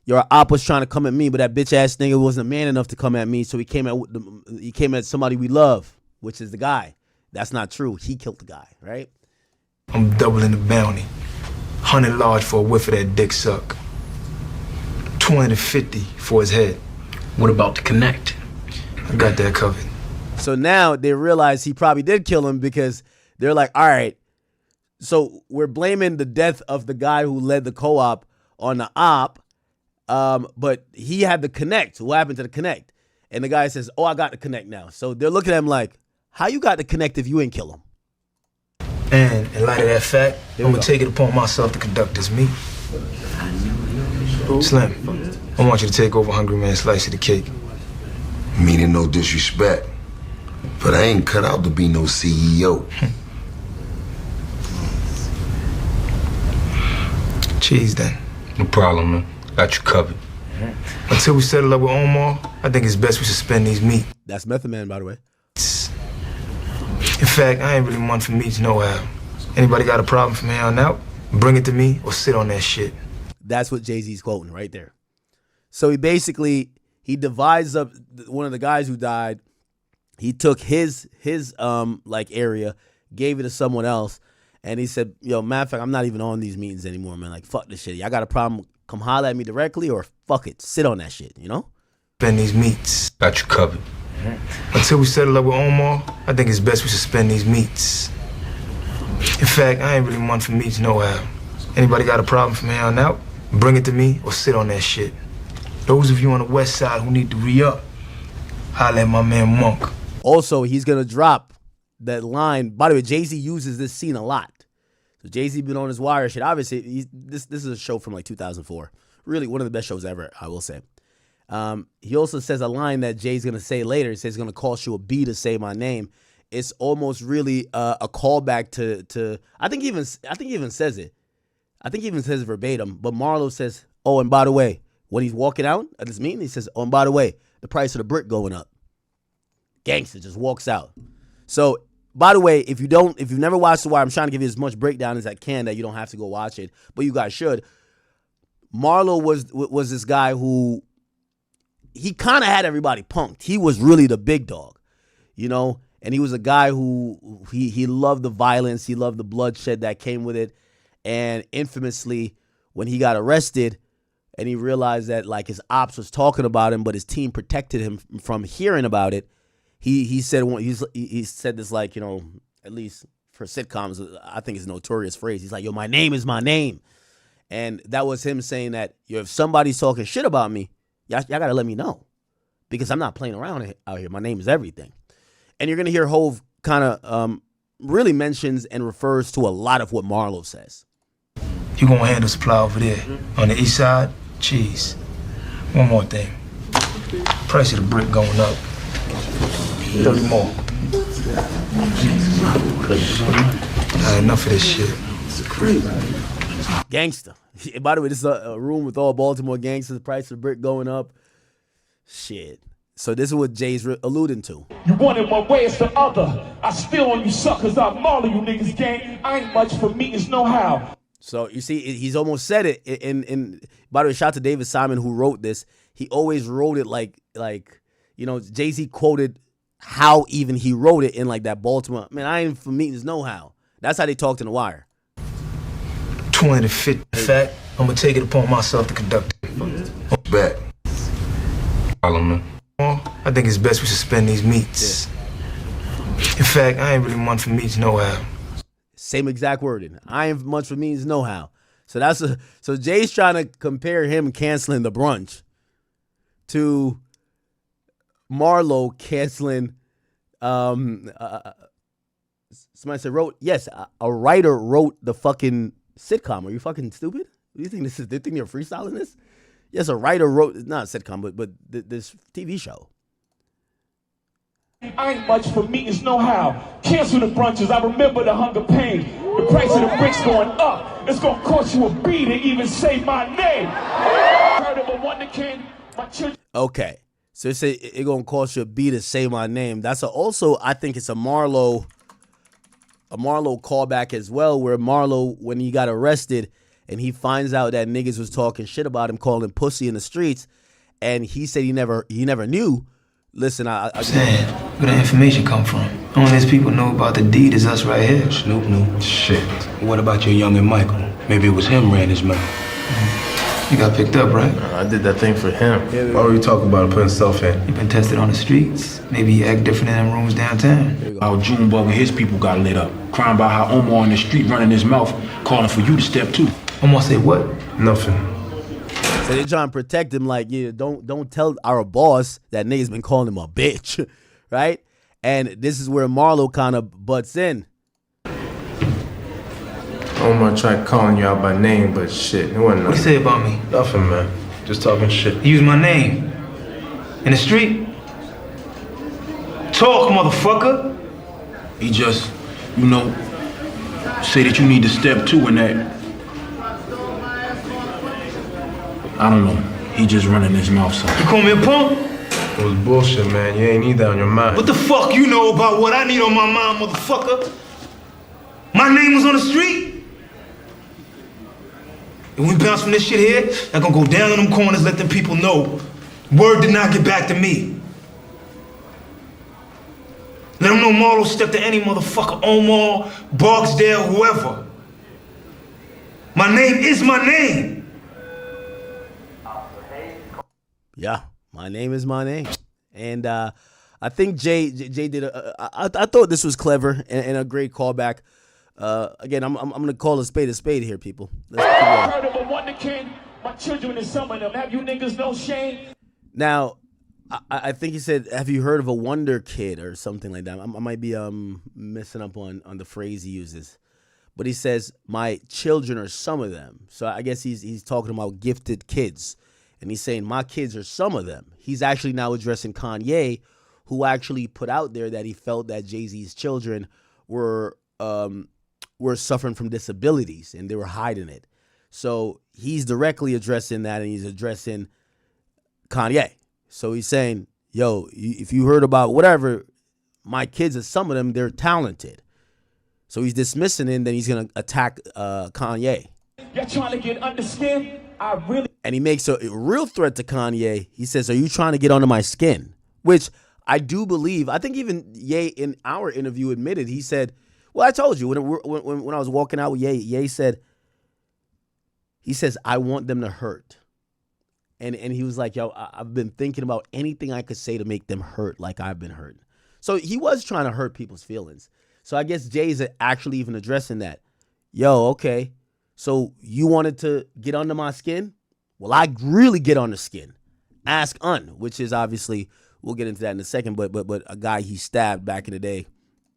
Your op was trying to come at me, but that bitch ass nigga wasn't man enough to come at me, so he came at somebody we love, which is the guy. That's not true. He killed the guy, right? I'm doubling the bounty. 100 large for a whiff of that dick suck. 250 for his head. What about the connect? I got that covered. So now they realize he probably did kill him because they're like, all right, so we're blaming the death of the guy who led the co-op on the op, but he had the connect. What happened to the connect? And the guy says, oh, I got the connect now. So they're looking at him like, how you got the connect if you ain't kill him? And in light of that fact, I'm going to take it upon myself to conduct this meet. Slim, I want you to take over Hungry Man's slice of the cake. Meaning no disrespect, but I ain't cut out to be no CEO. Cheese then. No problem, man. Got you covered. Until we settle up with Omar, I think it's best we suspend these meets. That's Method Man, by the way. In fact, I ain't really one for meets no how. Anybody got a problem from here on out, bring it to me or sit on that shit. That's what Jay-Z's quoting right there. So he divides up one of the guys who died. He took his area, gave it to someone else, and he said, yo, matter of fact, I'm not even on these meetings anymore, man. Like, fuck this shit. Y'all got a problem, come holler at me directly, or fuck it, sit on that shit, you know? Suspend these meets. Got you covered. Until we settle up with Omar, I think it's best we suspend these meets. In fact, I ain't really one for meets no how. Anybody got a problem from here on out, bring it to me or sit on that shit. Those of you on the west side who need to re-up, holler at my man Monk. Also, he's going to drop that line. By the way, Jay-Z uses this scene a lot. So Jay-Z been on his wire shit. Obviously, this is a show from like 2004. Really one of the best shows ever, I will say. He also says a line that Jay's going to say later. He says it's going to cost you a B to say my name. It's almost really a callback to I think he even says it. I think he even says it verbatim. But Marlo says, oh, and by the way, when he's walking out at this meeting, he says, oh, and by the way, the price of the brick going up. Gangster just walks out. So, by the way, if you've never watched The Wire, I'm trying to give you as much breakdown as I can that you don't have to go watch it, but you guys should. Marlo was this guy who he kind of had everybody punked. He was really the big dog, you know, and he was a guy who he loved the violence. He loved the bloodshed that came with it. And infamously, when he got arrested and he realized that like his ops was talking about him, but his team protected him from hearing about it, he said this, like, you know, at least for sitcoms, I think it's a notorious phrase. He's like, yo, my name is my name. And that was him saying that, yo, if somebody's talking shit about me, y'all got to let me know, because I'm not playing around out here. My name is everything. And you're going to hear Hov kind of really mentions and refers to a lot of what Marlo says. You going to handle supply over there. On the east side, cheese. One more thing. Price of the brick going up. 30 more. Enough of this shit. Gangster. By the way, this is a room with all Baltimore gangsters. The price of the brick going up. Shit. So this is what Jay's alluding to. You want it one way, it's the other. I still on you suckers, I maul you niggas, gang. I ain't much for me, it's no how. So you see, he's almost said it. In by the way, shout out to David Simon who wrote this. He always wrote it like Jay-Z quoted how even he wrote it in like that Baltimore. Man, I ain't for meetings know how. That's how they talked in The Wire. 20 to 50. In fact, I'm gonna take it upon myself to conduct it. Bet. Parliament. I think it's best we suspend these meets. In fact, I ain't really one for meets no how. Same exact wording. I ain't much for meetings know how. So Jay's trying to compare him canceling the brunch to Marlo canceling. Somebody said a writer wrote the fucking sitcom. Are you fucking stupid? Do you think this is? They think you're freestyling this? Yes, a writer wrote not a sitcom, but this TV show. I ain't much for meetings, no how. Cancel the brunches. I remember the hunger pain. The price of the bricks going up. It's gonna cost you a B to even say my name. Heard of a wonder kid? My children. Okay, so it gonna cost you a B to say my name. That's also I think it's a Marlo callback as well, where Marlo, when he got arrested and he finds out that niggas was talking shit about him, calling him pussy in the streets, and he said he never knew. Listen, I saying, where the information come from? Only these people know about the deed is us right here. Snoop knew. Shit. What about your youngin' Michael? Maybe it was him ran his mouth. You got picked up, right? I did that thing for him. Why were you talking about it, putting self in? You been tested on the streets. Maybe you act different in them rooms downtown. How Junebug and his people got lit up. Crying about how Omar in the street running his mouth, calling for you to step too. Omar say what? Nothing. So they're trying to protect him, like, yeah, don't tell our boss that niggas been calling him a bitch, right? And this is where Marlo kind of butts in. Omar tried calling you out by name, but shit, it wasn't nothing. What you say about me? Nothing, man. Just talking shit. Use my name. In the street? Talk, motherfucker. He just, say that you need to step two in that. I don't know. He just running his mouth, son. You call me a punk? It was bullshit, man. You ain't need that on your mind. What the fuck you know about what I need on my mind, motherfucker? My name was on the street. And we bounce from this shit here, I'm gonna go down in them corners, let them people know. Word did not get back to me. Let them know Marlo stepped to any motherfucker, Omar, Barksdale, whoever. My name is my name. Yeah, my name is my name. And I think Jay did I thought this was clever and a great callback. Again, I'm gonna call a spade here, people. I heard of a wonder kid. My children is some of them. Have you niggas no shame? Now, I think he said, "Have you heard of a wonder kid?" or something like that. I might be messing up on the phrase he uses, but he says, "My children are some of them." So I guess he's talking about gifted kids. And he's saying, my kids are some of them. He's actually now addressing Kanye, who actually put out there that he felt that Jay-Z's children were suffering from disabilities and they were hiding it. So he's directly addressing that, and he's addressing Kanye. So he's saying, yo, if you heard about whatever, my kids are some of them, they're talented. So he's dismissing it, and then he's going to attack Kanye. You're trying to get under skin? And he makes a real threat to Kanye. He says, are you trying to get under my skin? Which I do believe. I think even Ye in our interview admitted. He said, well, I told you when I was walking out with Ye said, he says, I want them to hurt. And he was like, yo, I've been thinking about anything I could say to make them hurt like I've been hurt. So he was trying to hurt people's feelings. So I guess Jay's actually even addressing that. Yo, okay. So you wanted to get under my skin? Well, I really get under skin. Ask Un, which is obviously, we'll get into that in a second, but a guy he stabbed back in the day.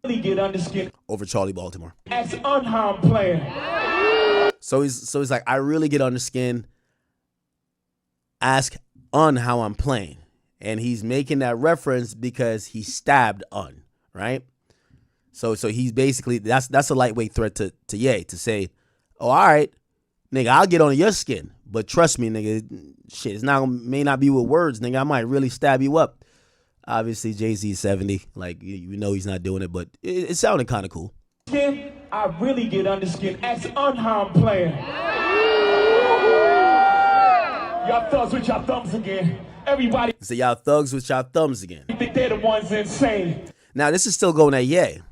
Really get under skin. Over Charlie Baltimore. Ask Un how I'm playing. So he's like, I really get under skin. Ask Un how I'm playing. And he's making that reference because he stabbed Un, right? So he's basically, that's a lightweight threat to Ye to say, oh, all right, nigga, I'll get on your skin. But trust me, nigga, shit, may not be with words, nigga. I might really stab you up. Obviously, Jay-Z's 70. Like, you know he's not doing it, but it sounded kind of cool. Skin, I really get under skin. Ask unharmed playing. Y'all thugs with y'all thumbs again. Everybody. So y'all thugs with y'all thumbs again. You think they're the ones insane. Now, this is still going at Ye.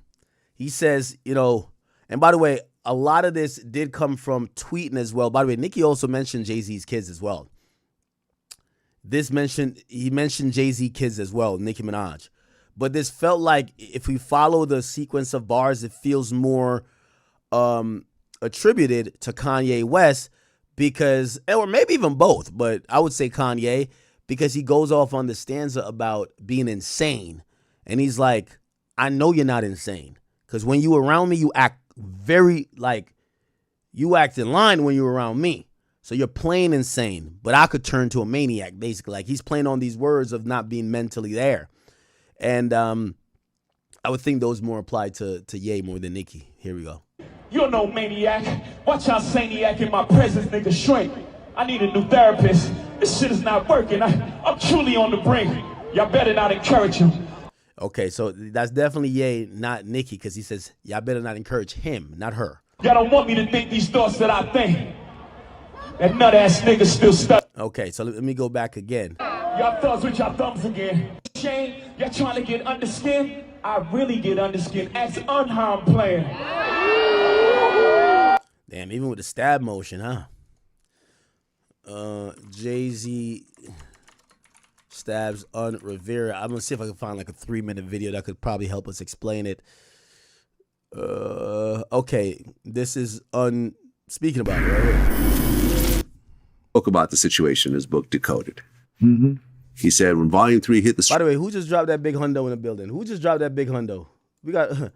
He says, you know, and by the way, a lot of this did come from tweeting as well. By the way, Nicki also mentioned Jay-Z's kids as well. He mentioned Jay-Z kids as well, Nicki Minaj. But this felt like if we follow the sequence of bars, it feels more attributed to Kanye West because, or maybe even both, but I would say Kanye because he goes off on the stanza about being insane. And he's like, I know you're not insane because when you around me, you act you act in line when you're around me. So you're playing insane, but I could turn to a maniac, basically. Like he's playing on these words of not being mentally there. And I would think those more apply to Ye more than Nicki. Here we go. You're no maniac. Watch how saniac in my presence, nigga, shrink. I need a new therapist. This shit is not working. I'm truly on the brink. Y'all better not encourage him. Okay, so that's definitely Ye, not Nicki, because he says, y'all better not encourage him, not her. Y'all don't want me to think these thoughts that I think. That nut-ass nigga still stuck. Okay, so let me go back again. Y'all thugs with y'all thumbs again. Shane, y'all trying to get under skin? I really get under skin. Ask unharmed playing. Damn, even with the stab motion, huh? Jay-Z stabs on Rivera. I'm gonna see if I can find like a 3-minute video that could probably help us explain it. Okay, this is speaking about it right? Spoke about the situation in his book Decoded. Mm-hmm. He said when Volume 3 hit the By the way, who just dropped that big hundo in the building? Who just dropped that big hundo? We got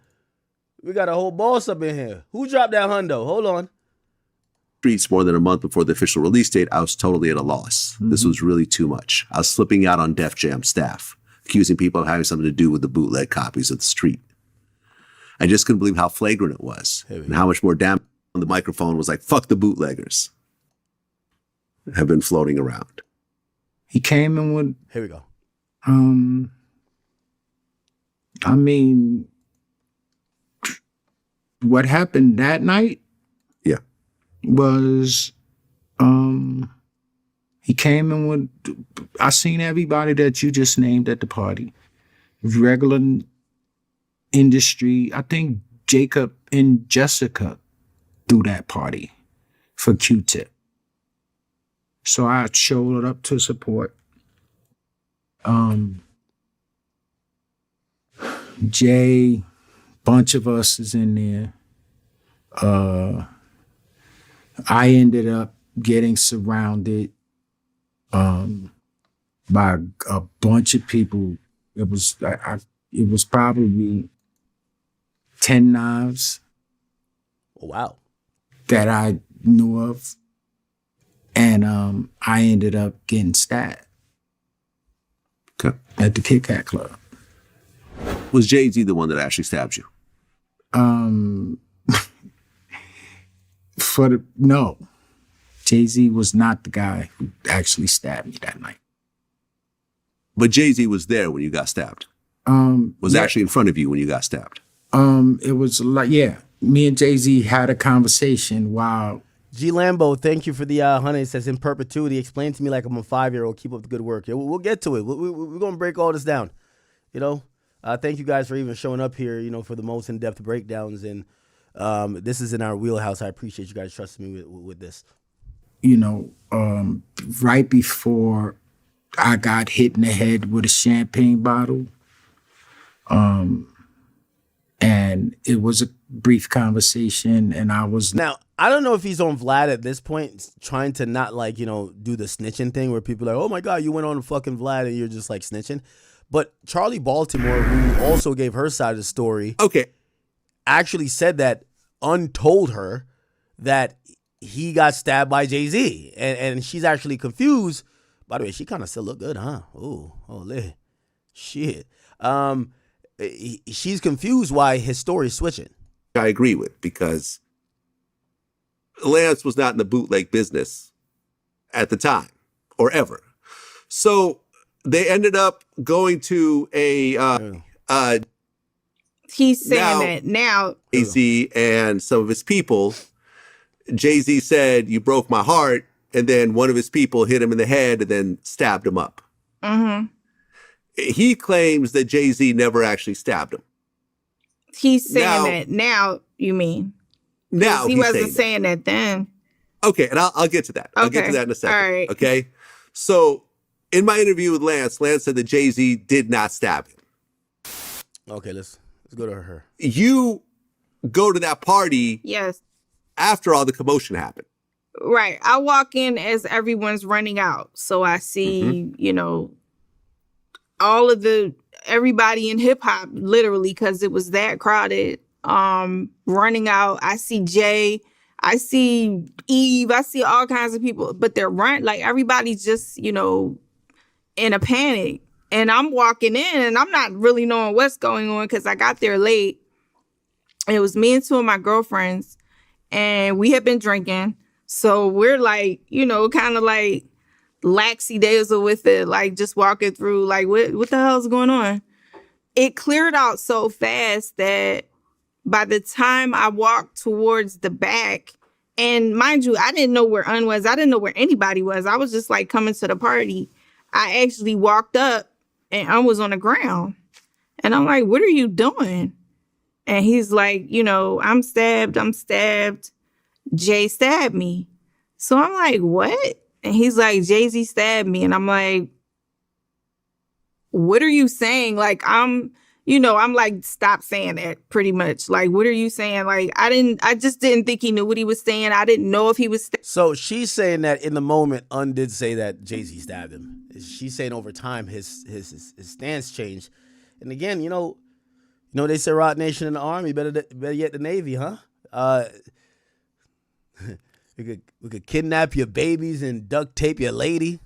a whole boss up in here. Who dropped that hundo? Hold on. streets more than a month before the official release date, I was totally at a loss. Mm-hmm. This was really too much. I was slipping out on Def Jam staff, accusing people of having something to do with the bootleg copies of The Street. I just couldn't believe how flagrant it was and how much more damage on the microphone was like, fuck the bootleggers, have been floating around. He came in with... Here we go. I mean, what happened that night? Yeah. Was, he came in with... I seen everybody that you just named at the party. Regular industry. I think Jacob and Jessica threw that party for Q-Tip. So I showed up to support. Jay, bunch of us is in there. I ended up getting surrounded by a bunch of people. It was probably 10 knives. Oh, wow. That I knew of. And I ended up getting stabbed. Okay. At the Kit Kat Club. Was Jay-Z the one that actually stabbed you? No. Jay-Z was not the guy who actually stabbed me that night. But Jay-Z was there when you got stabbed. Was actually in front of you when you got stabbed. It was like, yeah. Me and Jay-Z had a conversation while... G Lambo, thank you for the 100. It says, in perpetuity, explain to me like I'm a 5-year-old. Keep up the good work. Yeah, we'll get to it. We're going to break all this down. You know, thank you guys for even showing up here, you know, for the most in-depth breakdowns. And this is in our wheelhouse. I appreciate you guys trusting me with this. You know, right before I got hit in the head with a champagne bottle, and it was a brief conversation, and I was... Now, I don't know if he's on Vlad at this point, trying to not, like, you know, do the snitching thing where people are like, oh my God, you went on fucking Vlad and you're just like snitching. But Charlie Baltimore, who also gave her side of the story, actually said that, untold her, that he got stabbed by Jay-Z. And she's actually confused. By the way, she kind of still look good, huh? Oh, holy shit. She's confused why his story's switching. I agree with, because Lance was not in the bootleg business at the time or ever. So they ended up going to a He's saying that now. Jay-Z and some of his people, Jay-Z said, "You broke my heart," and then one of his people hit him in the head and then stabbed him up. Mm-hmm. He claims that Jay-Z never actually stabbed him. He's saying that now, you mean? Now he he's wasn't saying that then. Okay, and I'll get to that. I'll get to that in a second. All right. Okay? So, in my interview with Lance said that Jay-Z did not stab him. Okay, let's go to her. You go to that party Yes. after all the commotion happened. Right. I walk in as everyone's running out. So I see, you know, all of everybody in hip hop, literally, because it was that crowded, running out. I see Jay, I see Eve, I see all kinds of people, but they're everybody's just, you know, in a panic. And I'm walking in and I'm not really knowing what's going on because I got there late. It was me and two of my girlfriends and we had been drinking. So we're like, you know, kind of like laxy-dazzle with it, like just walking through, like, what the hell's going on? It cleared out so fast that by the time I walked towards the back, and mind you, I didn't know where Un was. I didn't know where anybody was. I was just like coming to the party. I actually walked up and Un was on the ground. And I'm like, what are you doing? And he's like, you know, I'm stabbed. Jay stabbed me. So I'm like, what? And he's like, Jay-Z stabbed me. And I'm like, what are you saying? Like, I'm like, stop saying that, pretty much. Like, what are you saying? Like, I just didn't think he knew what he was saying. I didn't know if he was. So she's saying that in the moment, Un did say that Jay-Z stabbed him. She's saying over time his stance changed. And again, you know, they say Rock Nation in the Army, better yet the Navy, huh? We could kidnap your babies and duct tape your lady.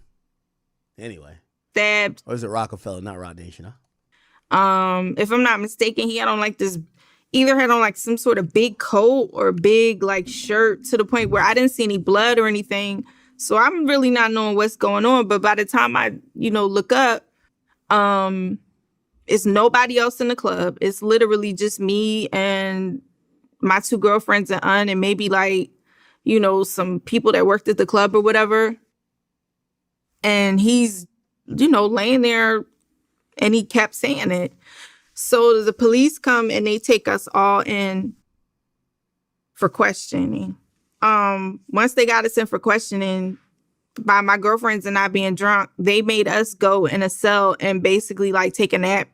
Anyway. Stabbed. Or is it Rockefeller, not Rock Nation, huh? If I'm not mistaken, he had on like either had on like some sort of big coat or big like shirt to the point where I didn't see any blood or anything. So I'm really not knowing what's going on. But by the time I, you know, look up, it's nobody else in the club. It's literally just me and my two girlfriends and Un and maybe like, you know, some people that worked at the club or whatever. And he's, you know, laying there and he kept saying it. So the police come and they take us all in for questioning. Once they got us in for questioning, by my girlfriends and I being drunk, they made us go in a cell and basically like take a nap.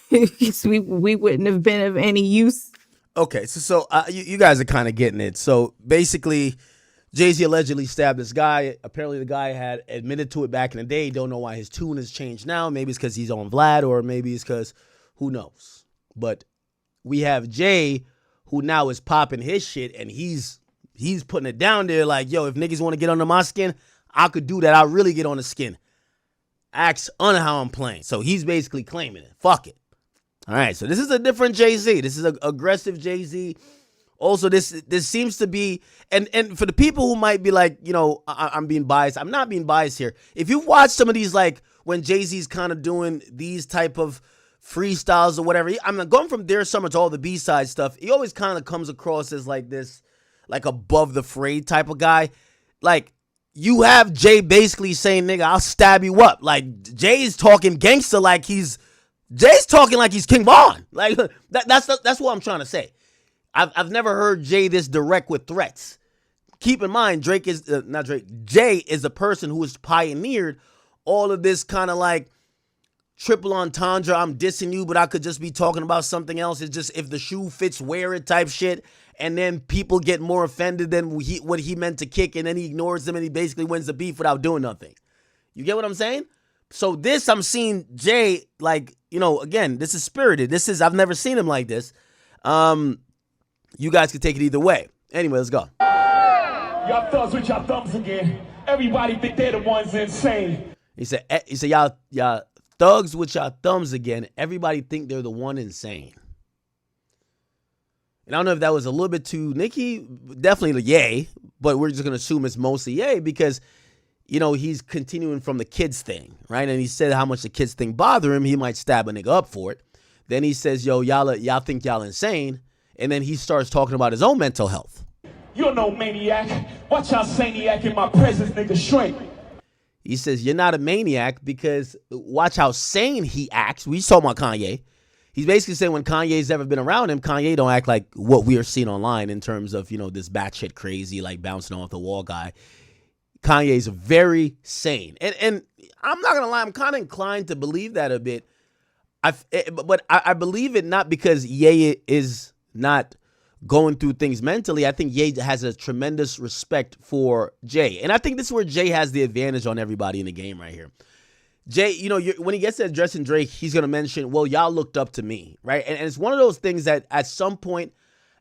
we wouldn't have been of any use. Okay, so you guys are kind of getting it. So basically, Jay-Z allegedly stabbed this guy. Apparently, the guy had admitted to it back in the day. Don't know why his tune has changed now. Maybe it's because he's on Vlad, or maybe it's because who knows. But we have Jay, who now is popping his shit, and he's putting it down there like, yo, if niggas want to get under my skin, I could do that. I'll really get on the skin. Ask on how I'm playing. So he's basically claiming it. Fuck it. All right, so this is a different Jay-Z. This is an aggressive Jay-Z. Also, this seems to be, and for the people who might be like, you know, I'm being biased. I'm not being biased here. If you've watched some of these, like when Jay-Z's kind of doing these type of freestyles or whatever, I'm not going from Dear Summer to all the B-side stuff. He always kind of comes across as like this, like above the fray type of guy. Like you have Jay basically saying, nigga, I'll stab you up. Like Jay's talking gangster like Jay's talking like he's King Von. Like that's what I'm trying to say. I've never heard Jay this direct with threats. Keep in mind, Jay is the person who has pioneered all of this kind of like triple entendre. I'm dissing you, but I could just be talking about something else. It's just if the shoe fits, wear it type shit. And then people get more offended than what he meant to kick, and then he ignores them and he basically wins the beef without doing nothing. You get what I'm saying? So this, I'm seeing Jay, like, you know, again, this is spirited. I've never seen him like this. You guys can take it either way. Anyway, let's go. Y'all thugs with y'all thumbs again. Everybody think they're the ones insane. He said, y'all thugs with y'all thumbs again. Everybody think they're the one insane. And I don't know if that was a little bit too Nicki. Definitely yay. But we're just going to assume it's mostly yay because, you know, he's continuing from the kids thing, right? And he said how much the kids thing bother him. He might stab a nigga up for it. Then he says, yo, y'all think y'all insane. And then he starts talking about his own mental health. You're no maniac. Watch how saniac in my presence, nigga, shrink. He says, you're not a maniac because watch how sane he acts. We saw about Kanye. He's basically saying when Kanye's ever been around him, Kanye don't act like what we are seeing online in terms of, this batshit crazy, like bouncing off the wall guy. Kanye's very sane. And I'm not going to lie, I'm kind of inclined to believe that a bit. But I believe it not because Ye is not going through things mentally. I think Ye has a tremendous respect for Jay. And I think this is where Jay has the advantage on everybody in the game right here. Jay, when he gets to addressing Drake, he's going to mention, well, y'all looked up to me, right? And it's one of those things that at some point,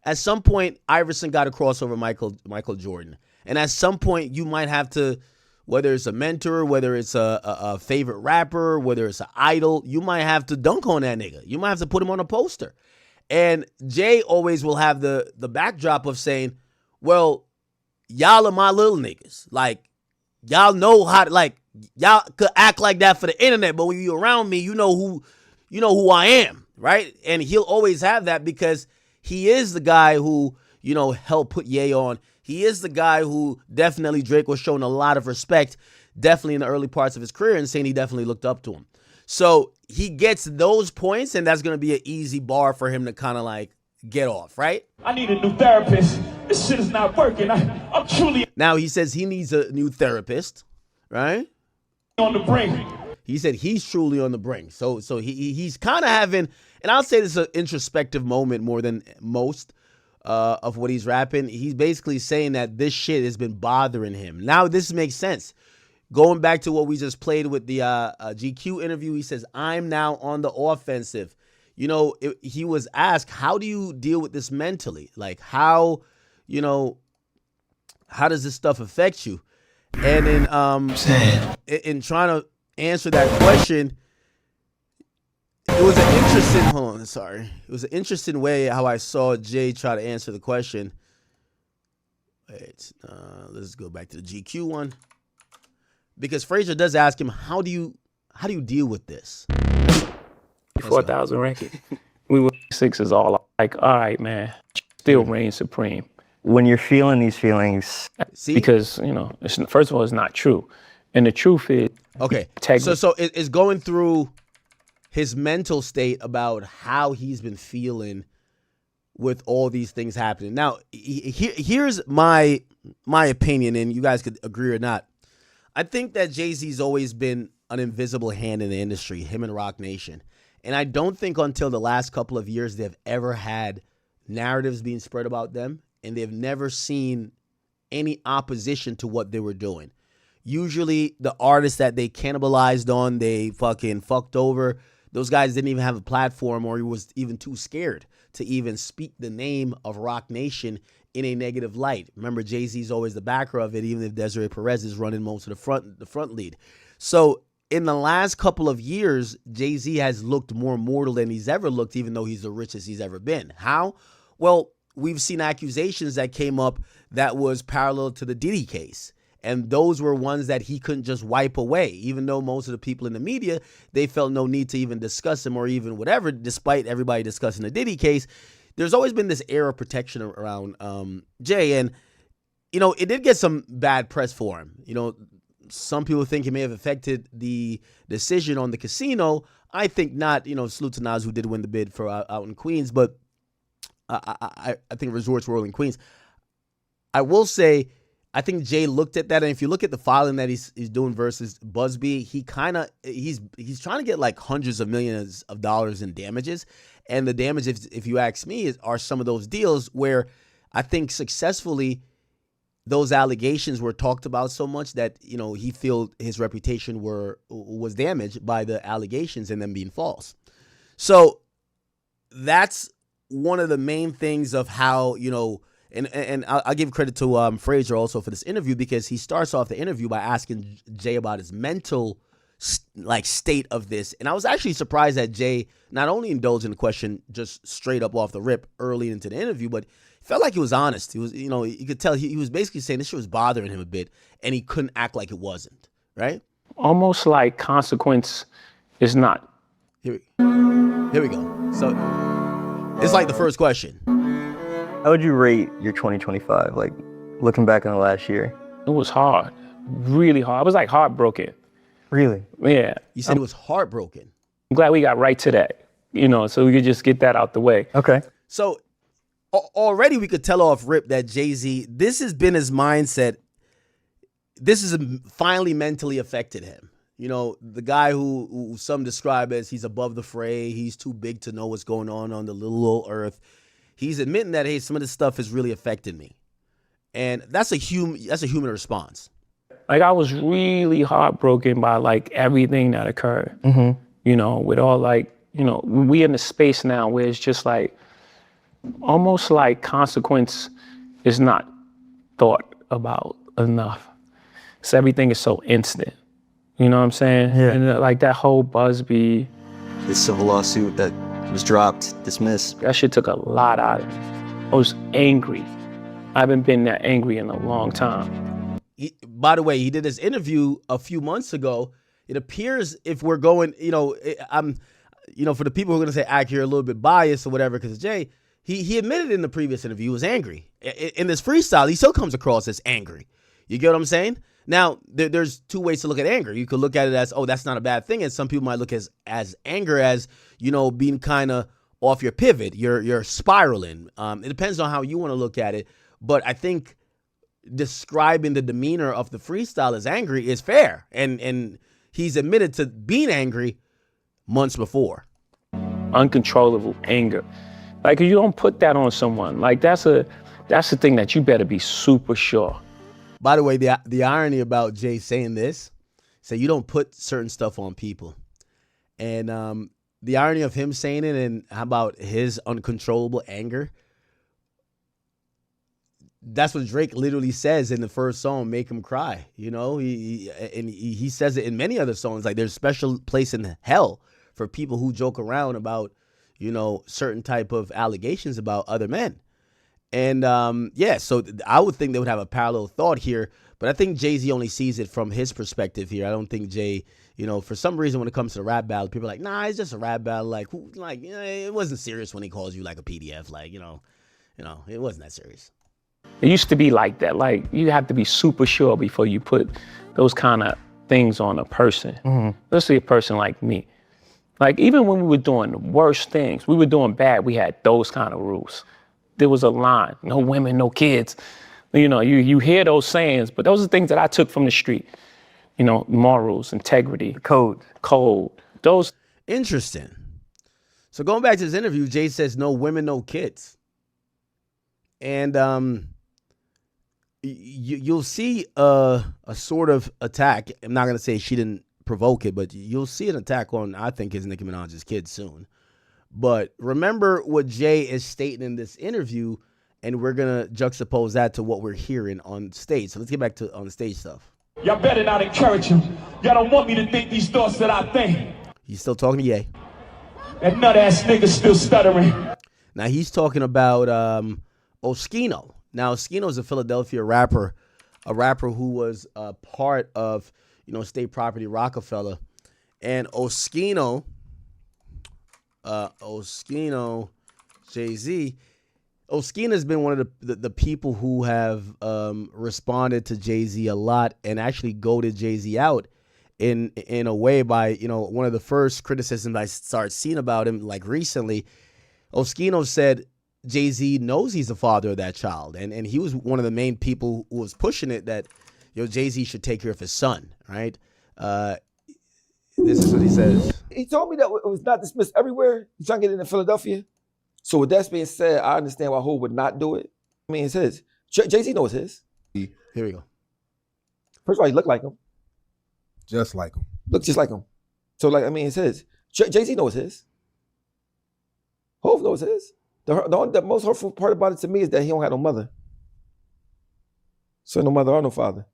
Iverson got a crossover Michael Jordan. And at some point, you might have to, whether it's a mentor, whether it's a favorite rapper, whether it's an idol, you might have to dunk on that nigga. You might have to put him on a poster. And Jay always will have the backdrop of saying, well, y'all are my little niggas. Like, y'all know how to, like, y'all could act like that for the internet, but when you're around me, you know who I am, right? And he'll always have that because he is the guy who, helped put Ye on. He is the guy who definitely Drake was showing a lot of respect, definitely in the early parts of his career, and saying he definitely looked up to him. So he gets those points, and that's going to be an easy bar for him to kind of like get off, right? I need a new therapist. This shit is not working. I'm truly Now he says he needs a new therapist, right? on the brink. He said he's truly on the brink. So he's kind of having, and I'll say this is an introspective moment more than most of what he's rapping. He's basically saying that this shit has been bothering him. Now this makes sense. Going back to what we just played with the GQ interview, he says, I'm now on the offensive. He was asked, how do you deal with this mentally? Like how does this stuff affect you? And in trying to answer that question, it was an interesting way how I saw Jay try to answer the question. Wait, let's go back to the GQ one. Because Frazier does ask him, how do you deal with this? 4,000 record. We were 6 is all like, all right, man, still reign supreme. When you're feeling these feelings, because first of all, it's not true, and the truth is okay. So it's going through his mental state about how he's been feeling with all these things happening. Now, here's my opinion, and you guys could agree or not. I think that Jay-Z's always been an invisible hand in the industry, him and Roc Nation. And I don't think until the last couple of years they've ever had narratives being spread about them, and they've never seen any opposition to what they were doing. Usually the artists that they cannibalized on, they fucking fucked over. Those guys didn't even have a platform, or he was even too scared to even speak the name of Roc Nation in a negative light. Remember, Jay-Z's always the backer of it, even if Desiree Perez is running most of the front lead. So in the last couple of years, Jay-Z has looked more mortal than he's ever looked, even though he's the richest he's ever been. How? Well, we've seen accusations that came up that was parallel to the Diddy case. And those were ones that he couldn't just wipe away, even though most of the people in the media, they felt no need to even discuss him or even whatever, despite everybody discussing the Diddy case. There's always been this air of protection around Jay. And, it did get some bad press for him. Some people think it may have affected the decision on the casino. I think not. Salute to Nas, who did win the bid for out in Queens. But I think Resorts World in Queens. I will say, I think Jay looked at that, and if you look at the filing that he's doing versus Busby, he's trying to get like hundreds of millions of dollars in damages, and the damages, if you ask me, are some of those deals where I think successfully those allegations were talked about so much that he felt his reputation was damaged by the allegations and them being false. So that's one of the main things of how And I'll give credit to Frazier also for this interview, because he starts off the interview by asking Jay about his mental state of this. And I was actually surprised that Jay not only indulged in the question just straight up off the rip early into the interview, but felt like he was honest. He was, you could tell he was basically saying this shit was bothering him a bit, and he couldn't act like it wasn't, right? Almost like Consequence is not Here we go. So it's like the first question. How would you rate your 2025? Like looking back on the last year. It was hard, really hard. I was like heartbroken. Really? Yeah. You said it was heartbroken. I'm glad we got right to that, so we could just get that out the way. Okay. So already we could tell off rip that Jay-Z, this has been his mindset. This has finally mentally affected him. The guy who some describe as he's above the fray, he's too big to know what's going on the little old earth. He's admitting that, hey, some of this stuff has really affected me. And that's a human response. Like, I was really heartbroken by, like, everything that occurred. Mm-hmm. With all, like, we in a space now where it's just, like, almost like consequence is not thought about enough. So everything is so instant. You know what I'm saying? Yeah. And, like, that whole Busby. The civil lawsuit that was dropped, dismissed. That shit took a lot out of me. I was angry. I haven't been that angry in a long time. By the way, he did this interview a few months ago. It appears if we're going, I'm, for the people who are going to say you're a little bit biased or whatever because of Jay, he admitted in the previous interview he was angry. In this freestyle, he still comes across as angry. You get what I'm saying? Now, there's two ways to look at anger. You could look at it as, oh, that's not a bad thing. And some people might look as anger as, being kind of off your pivot. You're spiraling. It depends on how you want to look at it. But I think describing the demeanor of the freestyle as angry is fair. And he's admitted to being angry months before. Uncontrollable anger. Like, you don't put that on someone. Like, that's the thing that you better be super sure. By the way, the irony about Jay saying this, say you don't put certain stuff on people. And the irony of him saying it and how about his uncontrollable anger, that's what Drake literally says in the first song, Make Him Cry. He says it in many other songs. Like, there's a special place in hell for people who joke around about, certain type of allegations about other men. And so I would think they would have a parallel thought here, but I think Jay-Z only sees it from his perspective here. I don't think Jay, for some reason when it comes to the rap battle, people are like, nah, it's just a rap battle. Like, it wasn't serious when he calls you like a PDF. Like, it wasn't that serious. It used to be like that. Like, you have to be super sure before you put those kind of things on a person, especially a person like me. Like, even when we were doing the worst things, we were doing bad, we had those kind of rules. There was a line, no women, no kids. You hear those sayings, but those are things that I took from the street. Morals, integrity, code. Those. Interesting. So going back to this interview, Jay says no women, no kids. And you'll see a sort of attack. I'm not going to say she didn't provoke it, but you'll see an attack on, I think, his Nicki Minaj's kids soon. But remember what Jay is stating in this interview, and we're going to juxtapose that to what we're hearing on stage. So let's get back to on the stage stuff. Y'all better not encourage him. Y'all don't want me to think these thoughts that I think. He's still talking to Ye. That nut-ass nigga still stuttering. Now, he's talking about Oschino. Now, Oschino is a Philadelphia rapper, a rapper who was a part of, State Property Rockefeller. And Oschino, Jay-Z, Oschino has been one of the people who have responded to Jay-Z a lot and actually goaded Jay-Z out in a way by, one of the first criticisms I started seeing about him, like recently. Oschino said Jay-Z knows he's the father of that child. And he was one of the main people who was pushing it that, Jay-Z should take care of his son, right? This is what he says. He told me that it was not dismissed everywhere. He's trying to get into Philadelphia. So with that being said, I understand why Hov would not do it. I mean, it's his. Jay-Z knows his. Here we go. First of all, he looked like him. Just like him. Look just like him. So it's his. Jay-Z knows his. Hov knows his. The most hurtful part about it to me is that he don't have no mother. So no mother or no father.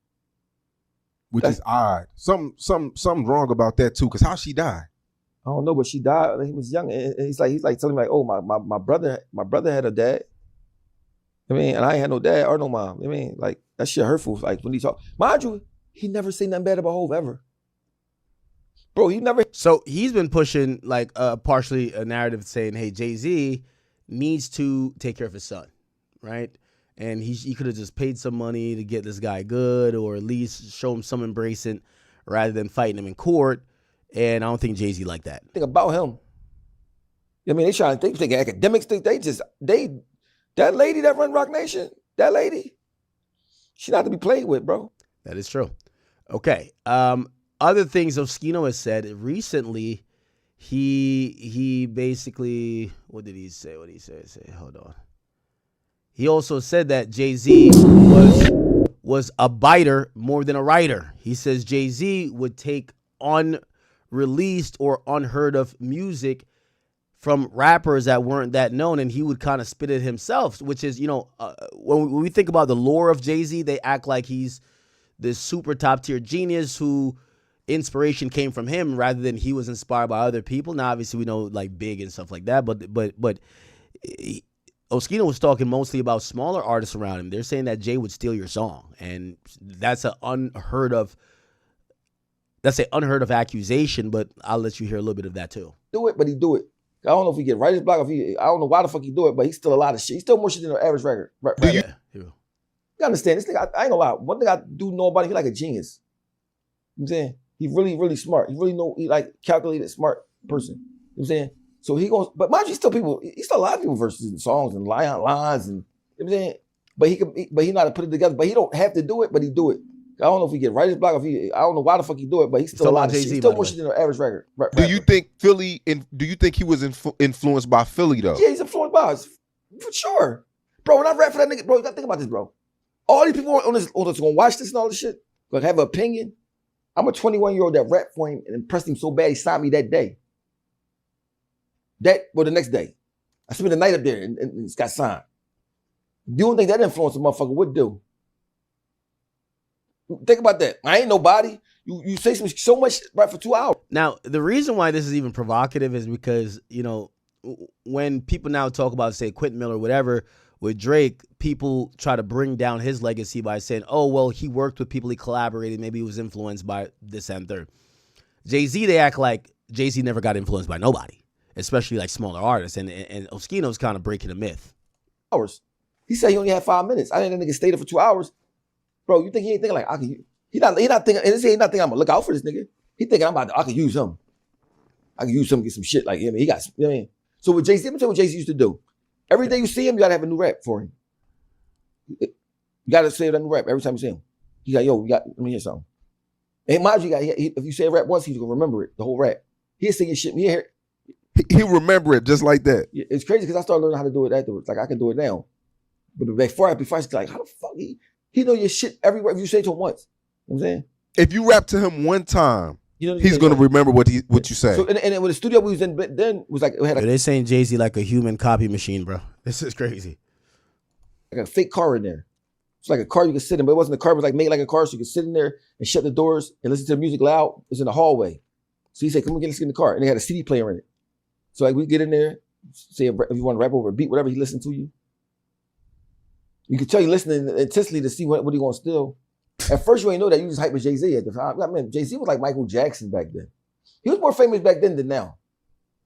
Which is odd. Something wrong about that too, because how she died? I don't know, but she died when he was young. And he's like telling me like, oh, my brother had a dad. I mean, and I ain't had no dad or no mom. I mean, like, that shit hurtful. Like when he talk, mind you, he never say nothing bad about Hov ever. Bro, he never. So he's been pushing like partially a narrative saying, hey, Jay-Z needs to take care of his son, right? And he could have just paid some money to get this guy good, or at least show him some embracing rather than fighting him in court. And I don't think Jay-Z like that. Think about him. I mean, they think Akademiks think that lady that run Rock Nation, that lady, she not to be played with, bro. That is true. Okay. Other things Oschino has said recently, he basically, what did he say? What did he say? Hold on. He also said that Jay-Z was a biter more than a writer. He says Jay-Z would take unreleased or unheard of music from rappers that weren't that known, and he would kind of spit it himself, which is, when we think about the lore of Jay-Z, they act like he's this super top tier genius who inspiration came from him rather than he was inspired by other people. Now, obviously, we know like Big and stuff like that, but Oschino was talking mostly about smaller artists around him. They're saying that Jay would steal your song, and that's an unheard of accusation. But I'll let you hear a little bit of that too. Do it, but he do it. I don't know if he get writer's block. I don't know why the fuck he do it, but he's still a lot of shit. He's still more shit than an average record. You understand this nigga? I ain't gonna lie. One thing I do know about him, he like a genius. You know what I'm saying? He really, really smart. He like calculated, smart person. You know what I'm saying? So he goes, but mind you, he still a lot of people verses and songs and lines and, you know what I'm saying? But he know how to put it together. But he don't have to do it, but he do it. I don't know if he get writer's block, I don't know why the fuck he do it, but he's still a lot of shit. He's still more shit than an average record. Do you think do you think he was influenced by Philly though? Yeah, he's influenced by us. For sure. Bro, when I rap for that nigga, bro, you gotta think about this, bro. All these people on this gonna watch this and all this shit, gonna have an opinion. I'm a 21-year-old that rapped for him and impressed him so bad he signed me that day. The next day. I spent the night up there and it's got signed. You don't think that influence a motherfucker would do? Think about that. I ain't nobody. You say so much right for 2 hours. Now, the reason why this is even provocative is because, when people now talk about, say, Quentin Miller or whatever, with Drake, people try to bring down his legacy by saying, oh, well, he worked with people he collaborated. Maybe he was influenced by this and third. Jay-Z, they act like Jay-Z never got influenced by nobody, especially like smaller artists. And Oschino's kind of breaking the myth. Hours. He said he only had 5 minutes. I didn't think nigga stayed there for 2 hours. Bro, you think he ain't thinking like, he not thinking, and he not thinking I'm gonna look out for this nigga. He thinking I can use him. I can use him to get some shit. Like, he got, you know what I mean? So with Jay-Z, let me tell you what Jay-Z used to do. Every day you see him, you gotta have a new rap for him. You gotta say that new rap every time you see him. He's like, let me hear something. And mind you, if you say a rap once, he's gonna remember it, the whole rap. He'll sing your shit. He'll remember it just like that. It's crazy because I started learning how to do it afterwards. Like, I can do it now. But before I was like, how the fuck he know your shit everywhere if you say it to him once. You know what I'm saying? If you rap to him one time, he's gonna remember what you say. So and with the studio we was in then was like they're saying Jay-Z like a human copy machine, bro. This is crazy. Like a fake car in there. It's like a car you could sit in, but it wasn't a car. It was like made like a car, so you could sit in there and shut the doors and listen to the music loud. It's in the hallway. So he said, "Come on, let's get in the car." And they had a CD player in it. So like we get in there, say if you want to rap over a beat, whatever, he listened to you. You could tell you listening intensely to see what he gonna steal. At first, you ain't know that. You just hype with Jay-Z at the time. I mean, Jay-Z was like Michael Jackson back then. He was more famous back then than now.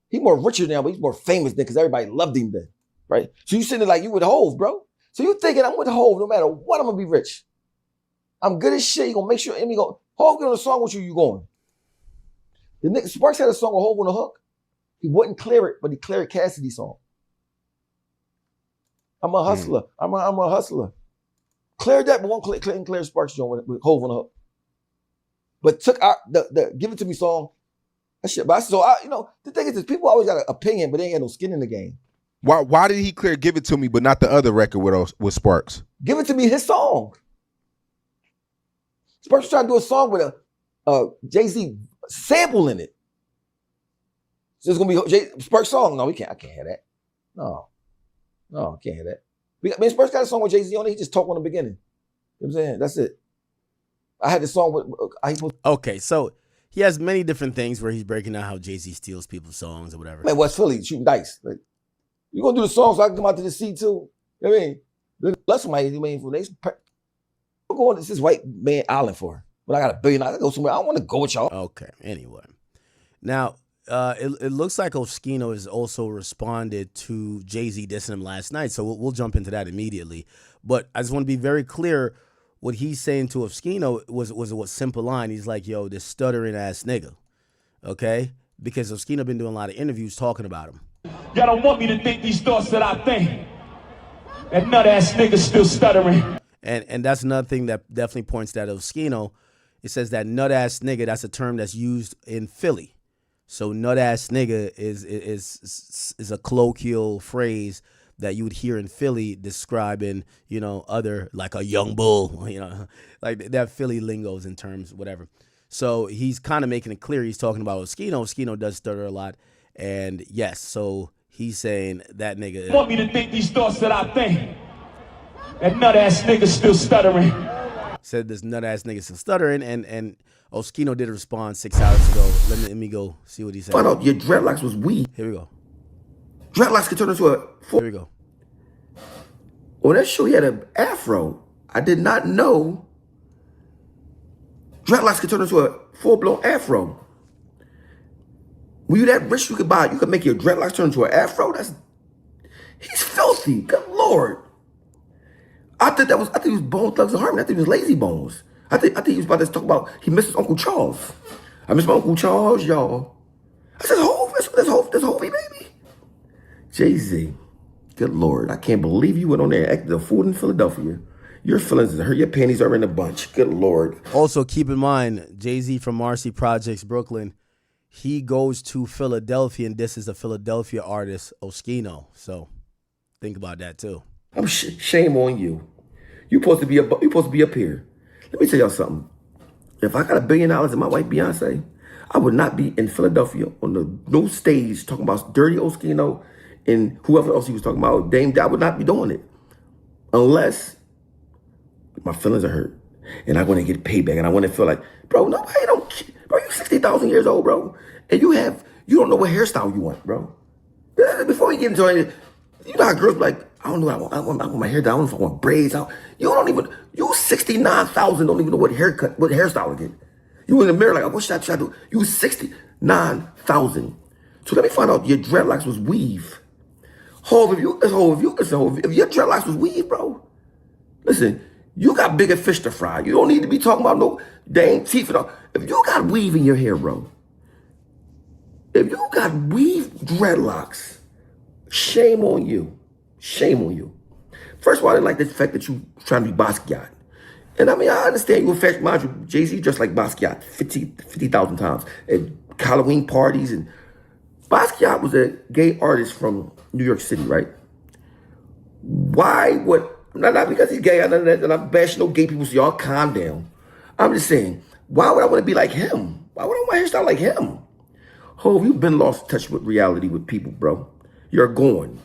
He's more richer now, but he's more famous then because everybody loved him then, right? So you sitting there like you with Hove, bro. So you thinking I'm with Hove no matter what, I'm gonna be rich. I'm good as shit. You gonna make sure Hove get on a song with you, you going. The nigga Sparks had a song with Hove on the hook. He wouldn't clear it, but he cleared Cassidy's song. I'm a hustler. I'm a hustler. Cleared that, but won't clear Sparks joint with Hove on the hook. But took out the Give It To Me song. That shit. But the thing is this, people always got an opinion, but they ain't got no skin in the game. Why did he clear Give It To Me, but not the other record with Sparks? Give It To Me, his song. Sparks was trying to do a song with a Jay-Z sample in it. So it's gonna be Sparks' song. No, I can't have that. No, I can't have that. I mean, Sparks got a song with Jay-Z on it. He just talked on the beginning. You know what I'm saying? That's it. I had the song with. Okay, so he has many different things where he's breaking down how Jay-Z steals people's songs or whatever. Man, West Philly shooting dice. Like, you gonna do the song so I can come out to the sea too? You know what I mean? That's somebody who made for next. I'm going to this white man island for. But I got $1 billion. I go somewhere. I don't want to go with y'all. Okay. Anyway, Now, it looks like Oschino has also responded to Jay-Z dissing him last night, so we'll jump into that immediately. But I just want to be very clear. What he's saying to Oschino was a simple line. He's like, yo, this stuttering ass nigga, okay? Because Oschino been doing a lot of interviews talking about him. Y'all don't want me to think these thoughts that I think. That nut ass nigga still stuttering. And that's another thing that definitely points to Oschino. It says that nut ass nigga, that's a term that's used in Philly. So nut ass nigga is a colloquial phrase that you would hear in Philly describing, other, like a young bull, like that Philly lingos in terms, whatever. So he's kind of making it clear he's talking about Oschino. Oschino does stutter a lot. And yes, so he's saying that nigga. Want me to think these thoughts that I think. That nut ass nigga still stuttering. Said this nut ass nigga still stuttering. And Oschino did respond 6 hours ago. Let me go see what he said. Find out your dreadlocks was weed. Here we go. Dreadlocks could turn into a. Here we go. On that show, he had an afro. I did not know dreadlocks could turn into a full-blown afro. When you that rich, you could make your dreadlocks turn into an afro. He's filthy. Good Lord. I think he was Bone Thugs and Harmony. I think he was Lazy Bones. I think he was about to talk about he misses Uncle Charles. I miss my Uncle Charles, y'all. I said, that's Hovey, baby. Jay-Z. Good Lord. I can't believe you went on there and acted a fool in Philadelphia. Your feelings hurt. Your panties are in a bunch. Good Lord. Also, keep in mind, Jay-Z from Marcy Projects, Brooklyn, he goes to Philadelphia, and this is a Philadelphia artist, Oschino. So think about that, too. Shame on you. You supposed to be up here. Let me tell y'all something. If I got $1 billion and my wife Beyonce, I would not be in Philadelphia on no stage talking about dirty Oschino and whoever else he was talking about, Dame. I would not be doing it unless my feelings are hurt and I want to get payback and I want to feel like, bro, nobody don't. Bro, you 60,000 years old, bro, and you don't know what hairstyle you want, bro. Before you get into it, you know how girls be like, I don't know what I want my hair down. I don't know if I want braids out. You 69,000 don't even know what hairstyle to get. You in the mirror like, what should I do? You 69,000. So let me find out your dreadlocks was weave. If your dreadlocks was weave, bro, listen, you got bigger fish to fry. You don't need to be talking about no dang teeth and all. If you got weave in your hair, bro, if you got weave dreadlocks, shame on you. Shame on you. First of all, I didn't like the fact that you trying to be Basquiat. And I mean, I understand you in fact, mind you, Jay-Z dressed like Basquiat 50,000 times at Halloween parties. And Basquiat was a gay artist from New York City, right? Why would, not because he's gay, and I'm bashing no gay people, so y'all calm down. I'm just saying, why would I want to be like him? Why would I want my hairstyle like him? Hov, you've been lost touch with reality with people, bro. You're gone.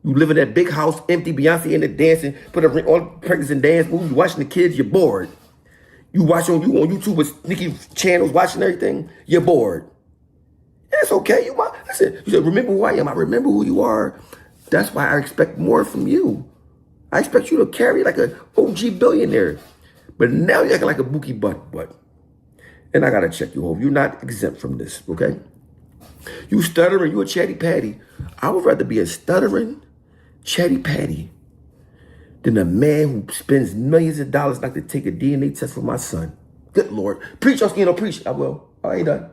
You live in that big house, empty, Beyonce in there dancing, put a ring on, practicing dance moves, you watching the kids, you're bored. You on YouTube with Nicki channels, watching everything, you're bored. That's okay. You said, remember who I am. I remember who you are. That's why I expect more from you. I expect you to carry like an OG billionaire. But now you're acting like a bookie butt. And I gotta check you, Hov. You're not exempt from this, okay? You stuttering, you a chatty patty. I would rather be a stuttering chatty patty than a man who spends millions of dollars not to take a DNA test for my son. Good Lord. Preach, Oschino, preach. I will. I ain't done.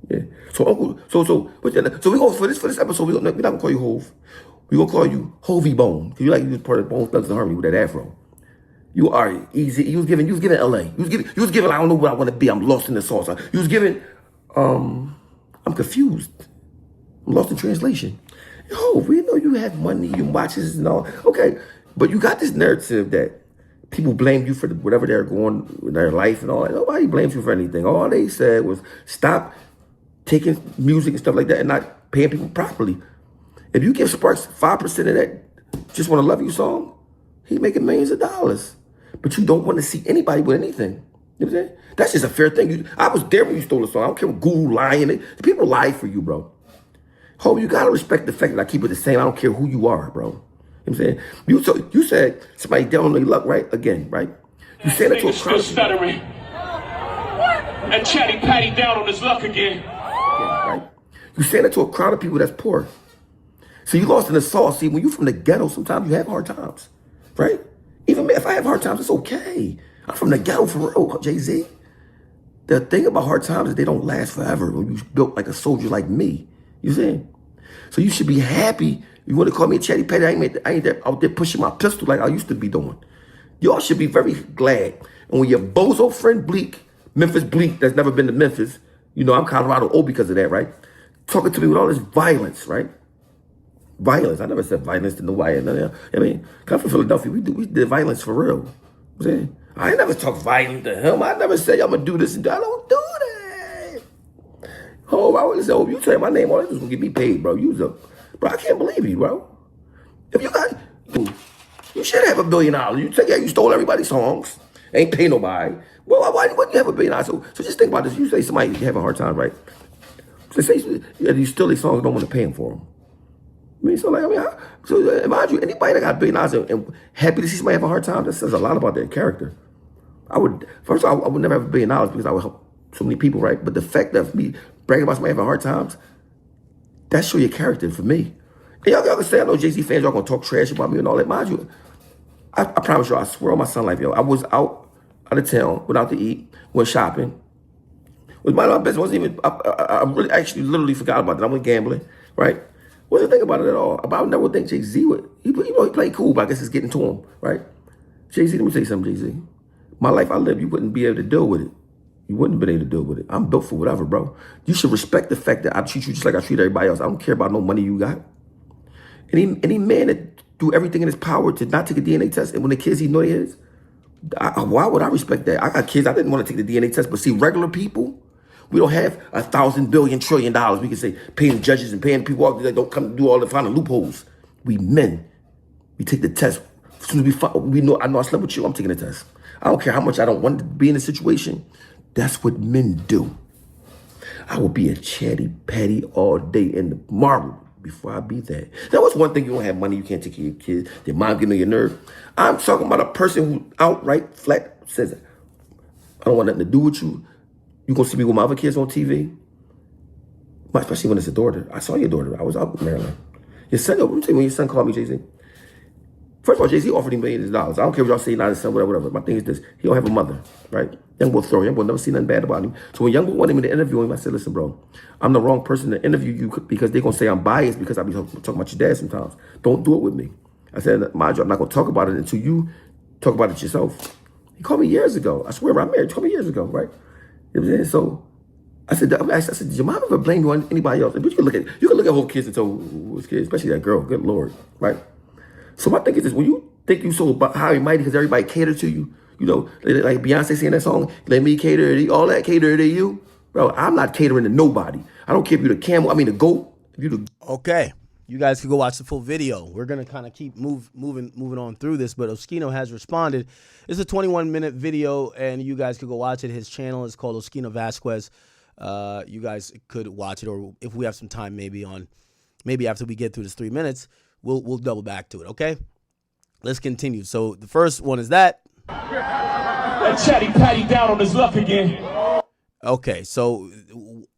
Yeah. So we go for this episode, we're not gonna call you Hov. We're gonna call you Hovey Bone. Because you was part of Bone Thugs and Harmony with that afro. You are easy. You was giving LA. You was giving I don't know what I want to be. I'm lost in the sauce. You was giving I'm confused. I'm lost in translation. Yo, we know you have money, you watches and all. Okay, but you got this narrative that people blame you for whatever they're going in their life and all that. Nobody blames you for anything. All they said was stop taking music and stuff like that and not paying people properly. If you give Sparks 5% of that Just Want to Love You song, he's making millions of dollars. But you don't want to see anybody with anything. You know what I'm saying? That's just a fair thing. I was there when you stole the song. I don't care what Guru lying. The people lie for you, bro. Ho, you got to respect the fact that I keep it the same. I don't care who you are, bro. You know what I'm saying? You said somebody down on their luck, right? Again, right? You said it to a crowd. Still stuttering. And Chatty Patty down on his luck again. You saying it to a crowd of people that's poor. So you lost in the sauce. See, when you from the ghetto, sometimes you have hard times, right? Even me, if I have hard times, it's okay. I'm from the ghetto for real, Jay-Z. The thing about hard times is they don't last forever when you built like a soldier like me. You see? So you should be happy. You want to call me a chatty patty? I ain't out there pushing my pistol like I used to be doing. Y'all should be very glad. And when your bozo friend Bleak, Memphis Bleak, that's never been to Memphis, you know, I'm Colorado old because of that, right? Talking to me with all this violence, right? Violence. I never said violence to nobody. I mean, come from Philadelphia, we did violence for real. You know I ain't never talk violent to him. I never say I'm gonna do this and I don't do that. Oh, I would say, oh, you say my name, all this is gonna get me paid, bro. Bro, I can't believe you, bro. If you got, you should have $1 billion. You stole everybody's songs, ain't pay nobody. Well, why wouldn't you have $1 billion? So just think about this. You say somebody having a hard time, right? So say you steal these songs, don't want to pay them for them. So mind you, anybody that got $1 billion and happy to see somebody have a hard time, that says a lot about their character. I would never have $1 billion because I would help so many people, right? But the fact that me bragging about somebody having hard times, that show your character for me. And y'all can say, I know Jay-Z fans, y'all gonna talk trash about me and all that. Mind you, I promise you, I swear on my son life, yo, I was out of town, went out to eat, went shopping. With my business, wasn't even, I really actually literally forgot about that. I went gambling, right? Wasn't think about it at all. I would never think Jay-Z would. He played cool, but I guess it's getting to him, right? Jay-Z, let me tell you something, Jay-Z. My life I live, you wouldn't be able to deal with it. You wouldn't have been able to deal with it. I'm built for whatever, bro. You should respect the fact that I treat you just like I treat everybody else. I don't care about no money you got. Any man that do everything in his power to not take a DNA test, and when the kids he know he is, why would I respect that? I got kids, I didn't want to take the DNA test, but see, regular people, we don't have 1,000 billion trillion dollars. We can say paying judges and paying people out that don't come do all the finding loopholes. We men, we take the test. As soon as we know, I know I slept with you, I'm taking the test. I don't care how much I don't want to be in a situation. That's what men do. I will be a chatty patty all day in the marble before I be that. That was one thing, you don't have money, you can't take care of your kids, their mom getting on your nerve. I'm talking about a person who outright flat says, I don't want nothing to do with you. You gonna see me with my other kids on TV? Especially when it's a daughter. I saw your daughter. I was out with Maryland. Your son, let me tell you, when your son called me, Jay-Z. First of all, Jay-Z offered him millions of dollars. I don't care what y'all say, not his son, whatever. My thing is this, he don't have a mother, right? Young boy throw Young boy never see nothing bad about him. So when Young boy wanted me to interview him, I said, listen, bro, I'm the wrong person to interview you because they're gonna say I'm biased because I be talking about your dad sometimes. Don't do it with me. I said, mind you, I'm not gonna talk about it until you talk about it yourself. He called me years ago. I swear, I'm married. He called me years ago, right? You know what I'm saying? So I said, did your mom ever blame you on anybody else? But you can look at whole kids and tell who's kids, especially that girl. Good Lord, right? So my thing is this: when you think you so high and mighty because everybody cater to you, you know, like Beyonce saying that song, "Let me cater to you," all that cater to you, bro. I'm not catering to nobody. I don't care if you're the camel. I mean the goat. If you the Okay, you guys can go watch the full video. We're gonna kind of keep moving on through this, but Oschino has responded. It's a 21-minute video, and you guys could go watch it. His channel is called Oschino Vasquez. You guys could watch it, or if we have some time, maybe after we get through this 3 minutes, we'll double back to it. Okay, let's continue. So the first one is that. That chatty patty down on his luck again. Okay, so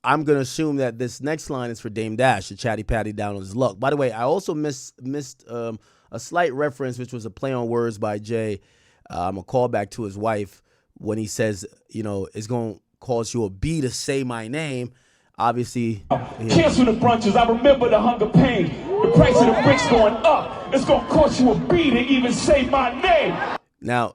I'm gonna assume that this next line is for Dame Dash, the chatty patty down on his luck. By the way, I also missed a slight reference, which was a play on words by Jay. A callback to his wife when he says, you know, it's gonna cause you a B to say my name. Obviously, cancel the brunches. I remember the hunger pain. The price of the bricks going up. It's gonna cost you a B to even say my name. Now,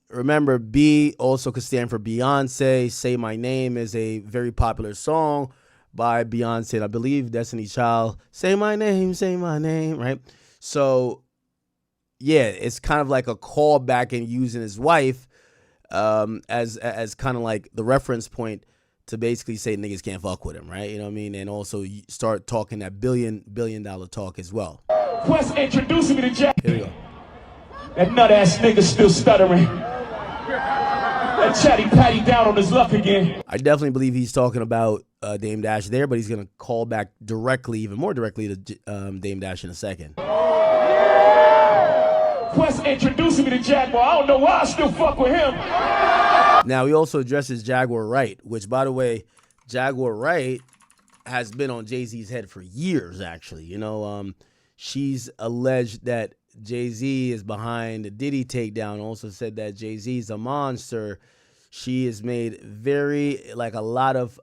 remember, B also could stand for Beyonce. Say My Name is a very popular song by Beyonce, and I believe Destiny Child. Say my name, right? So, yeah, it's kind of like a callback and using his wife as kind of like the reference point to basically say niggas can't fuck with him, right? You know what I mean? And also start talking that billion dollar talk as well. Quest introducing me to Jack. Here we go. That nut ass nigga still stuttering. That chatty patty down on his luck again. I definitely believe he's talking about Dame Dash there, but he's going to call back directly, even more directly, to Dame Dash in a second. Quest introducing me to Jaguar. I don't know why I still fuck with him. Now, he also addresses Jaguar Wright, which, by the way, Jaguar Wright has been on Jay-Z's head for years, actually. You know, she's alleged that Jay-Z is behind the Diddy takedown, also said that Jay-Z's a monster. She has made a lot of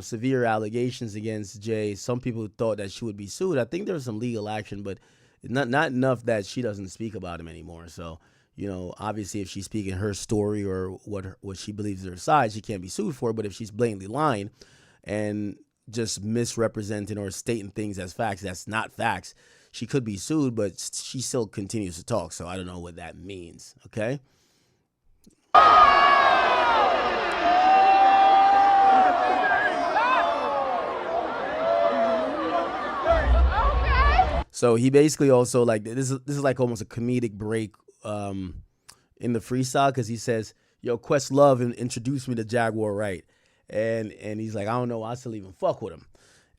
severe allegations against Jay. Some people thought that she would be sued. I think there was some legal action, but not enough that she doesn't speak about him anymore. So, you know, obviously if she's speaking her story or what she believes is her side, she can't be sued for it. But if she's blatantly lying and just misrepresenting or stating things as facts that's not facts, she could be sued, but she still continues to talk. So I don't know what that means, okay? So he basically also, like, this is like almost a comedic break in the freestyle, because he says, yo, Questlove introduced me to Jaguar Wright. And he's like, I don't know why I still even fuck with him.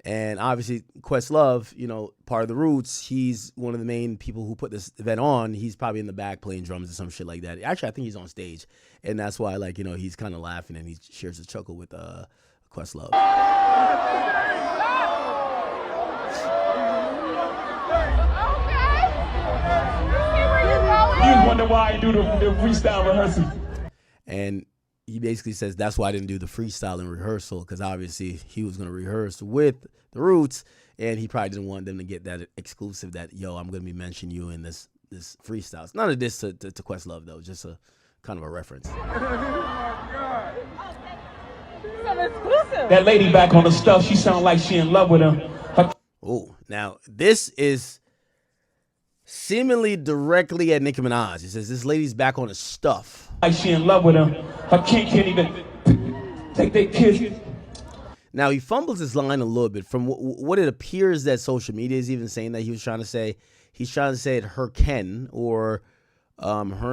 And obviously Questlove, you know, part of the Roots, he's one of the main people who put this event on. He's probably in the back playing drums or some shit like that. Actually, I think he's on stage. And that's why, like, you know, he's kind of laughing and he shares a chuckle with Questlove. You wonder why I do the freestyle rehearsal. And he basically says that's why I didn't do the freestyle in rehearsal, because obviously he was going to rehearse with the Roots, and he probably didn't want them to get that exclusive that, yo, I'm going to be mentioning you in this freestyle. It's none of this to Questlove, though, just a kind of a reference. That lady back on the stuff, she sound like she in love with him. Oh, now this is seemingly directly at Nicki Minaj. He says this lady's back on the stuff. Like she in love with him. Her kid can't even take their kids. Now he fumbles his line a little bit. From what it appears that social media is even saying that he was trying to say, he's trying to say that her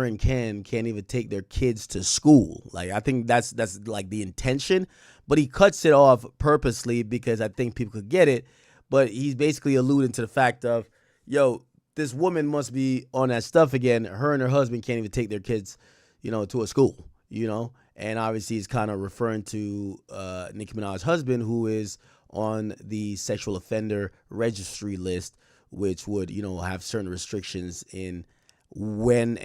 and Ken can't even take their kids to school. Like, I think that's like the intention, but he cuts it off purposely because I think people could get it. But he's basically alluding to the fact of, yo, this woman must be on that stuff again. Her and her husband can't even take their kids, you know, to a school, you know? And obviously he's kind of referring to Nicki Minaj's husband, who is on the sexual offender registry list, which would, you know, have certain restrictions in when and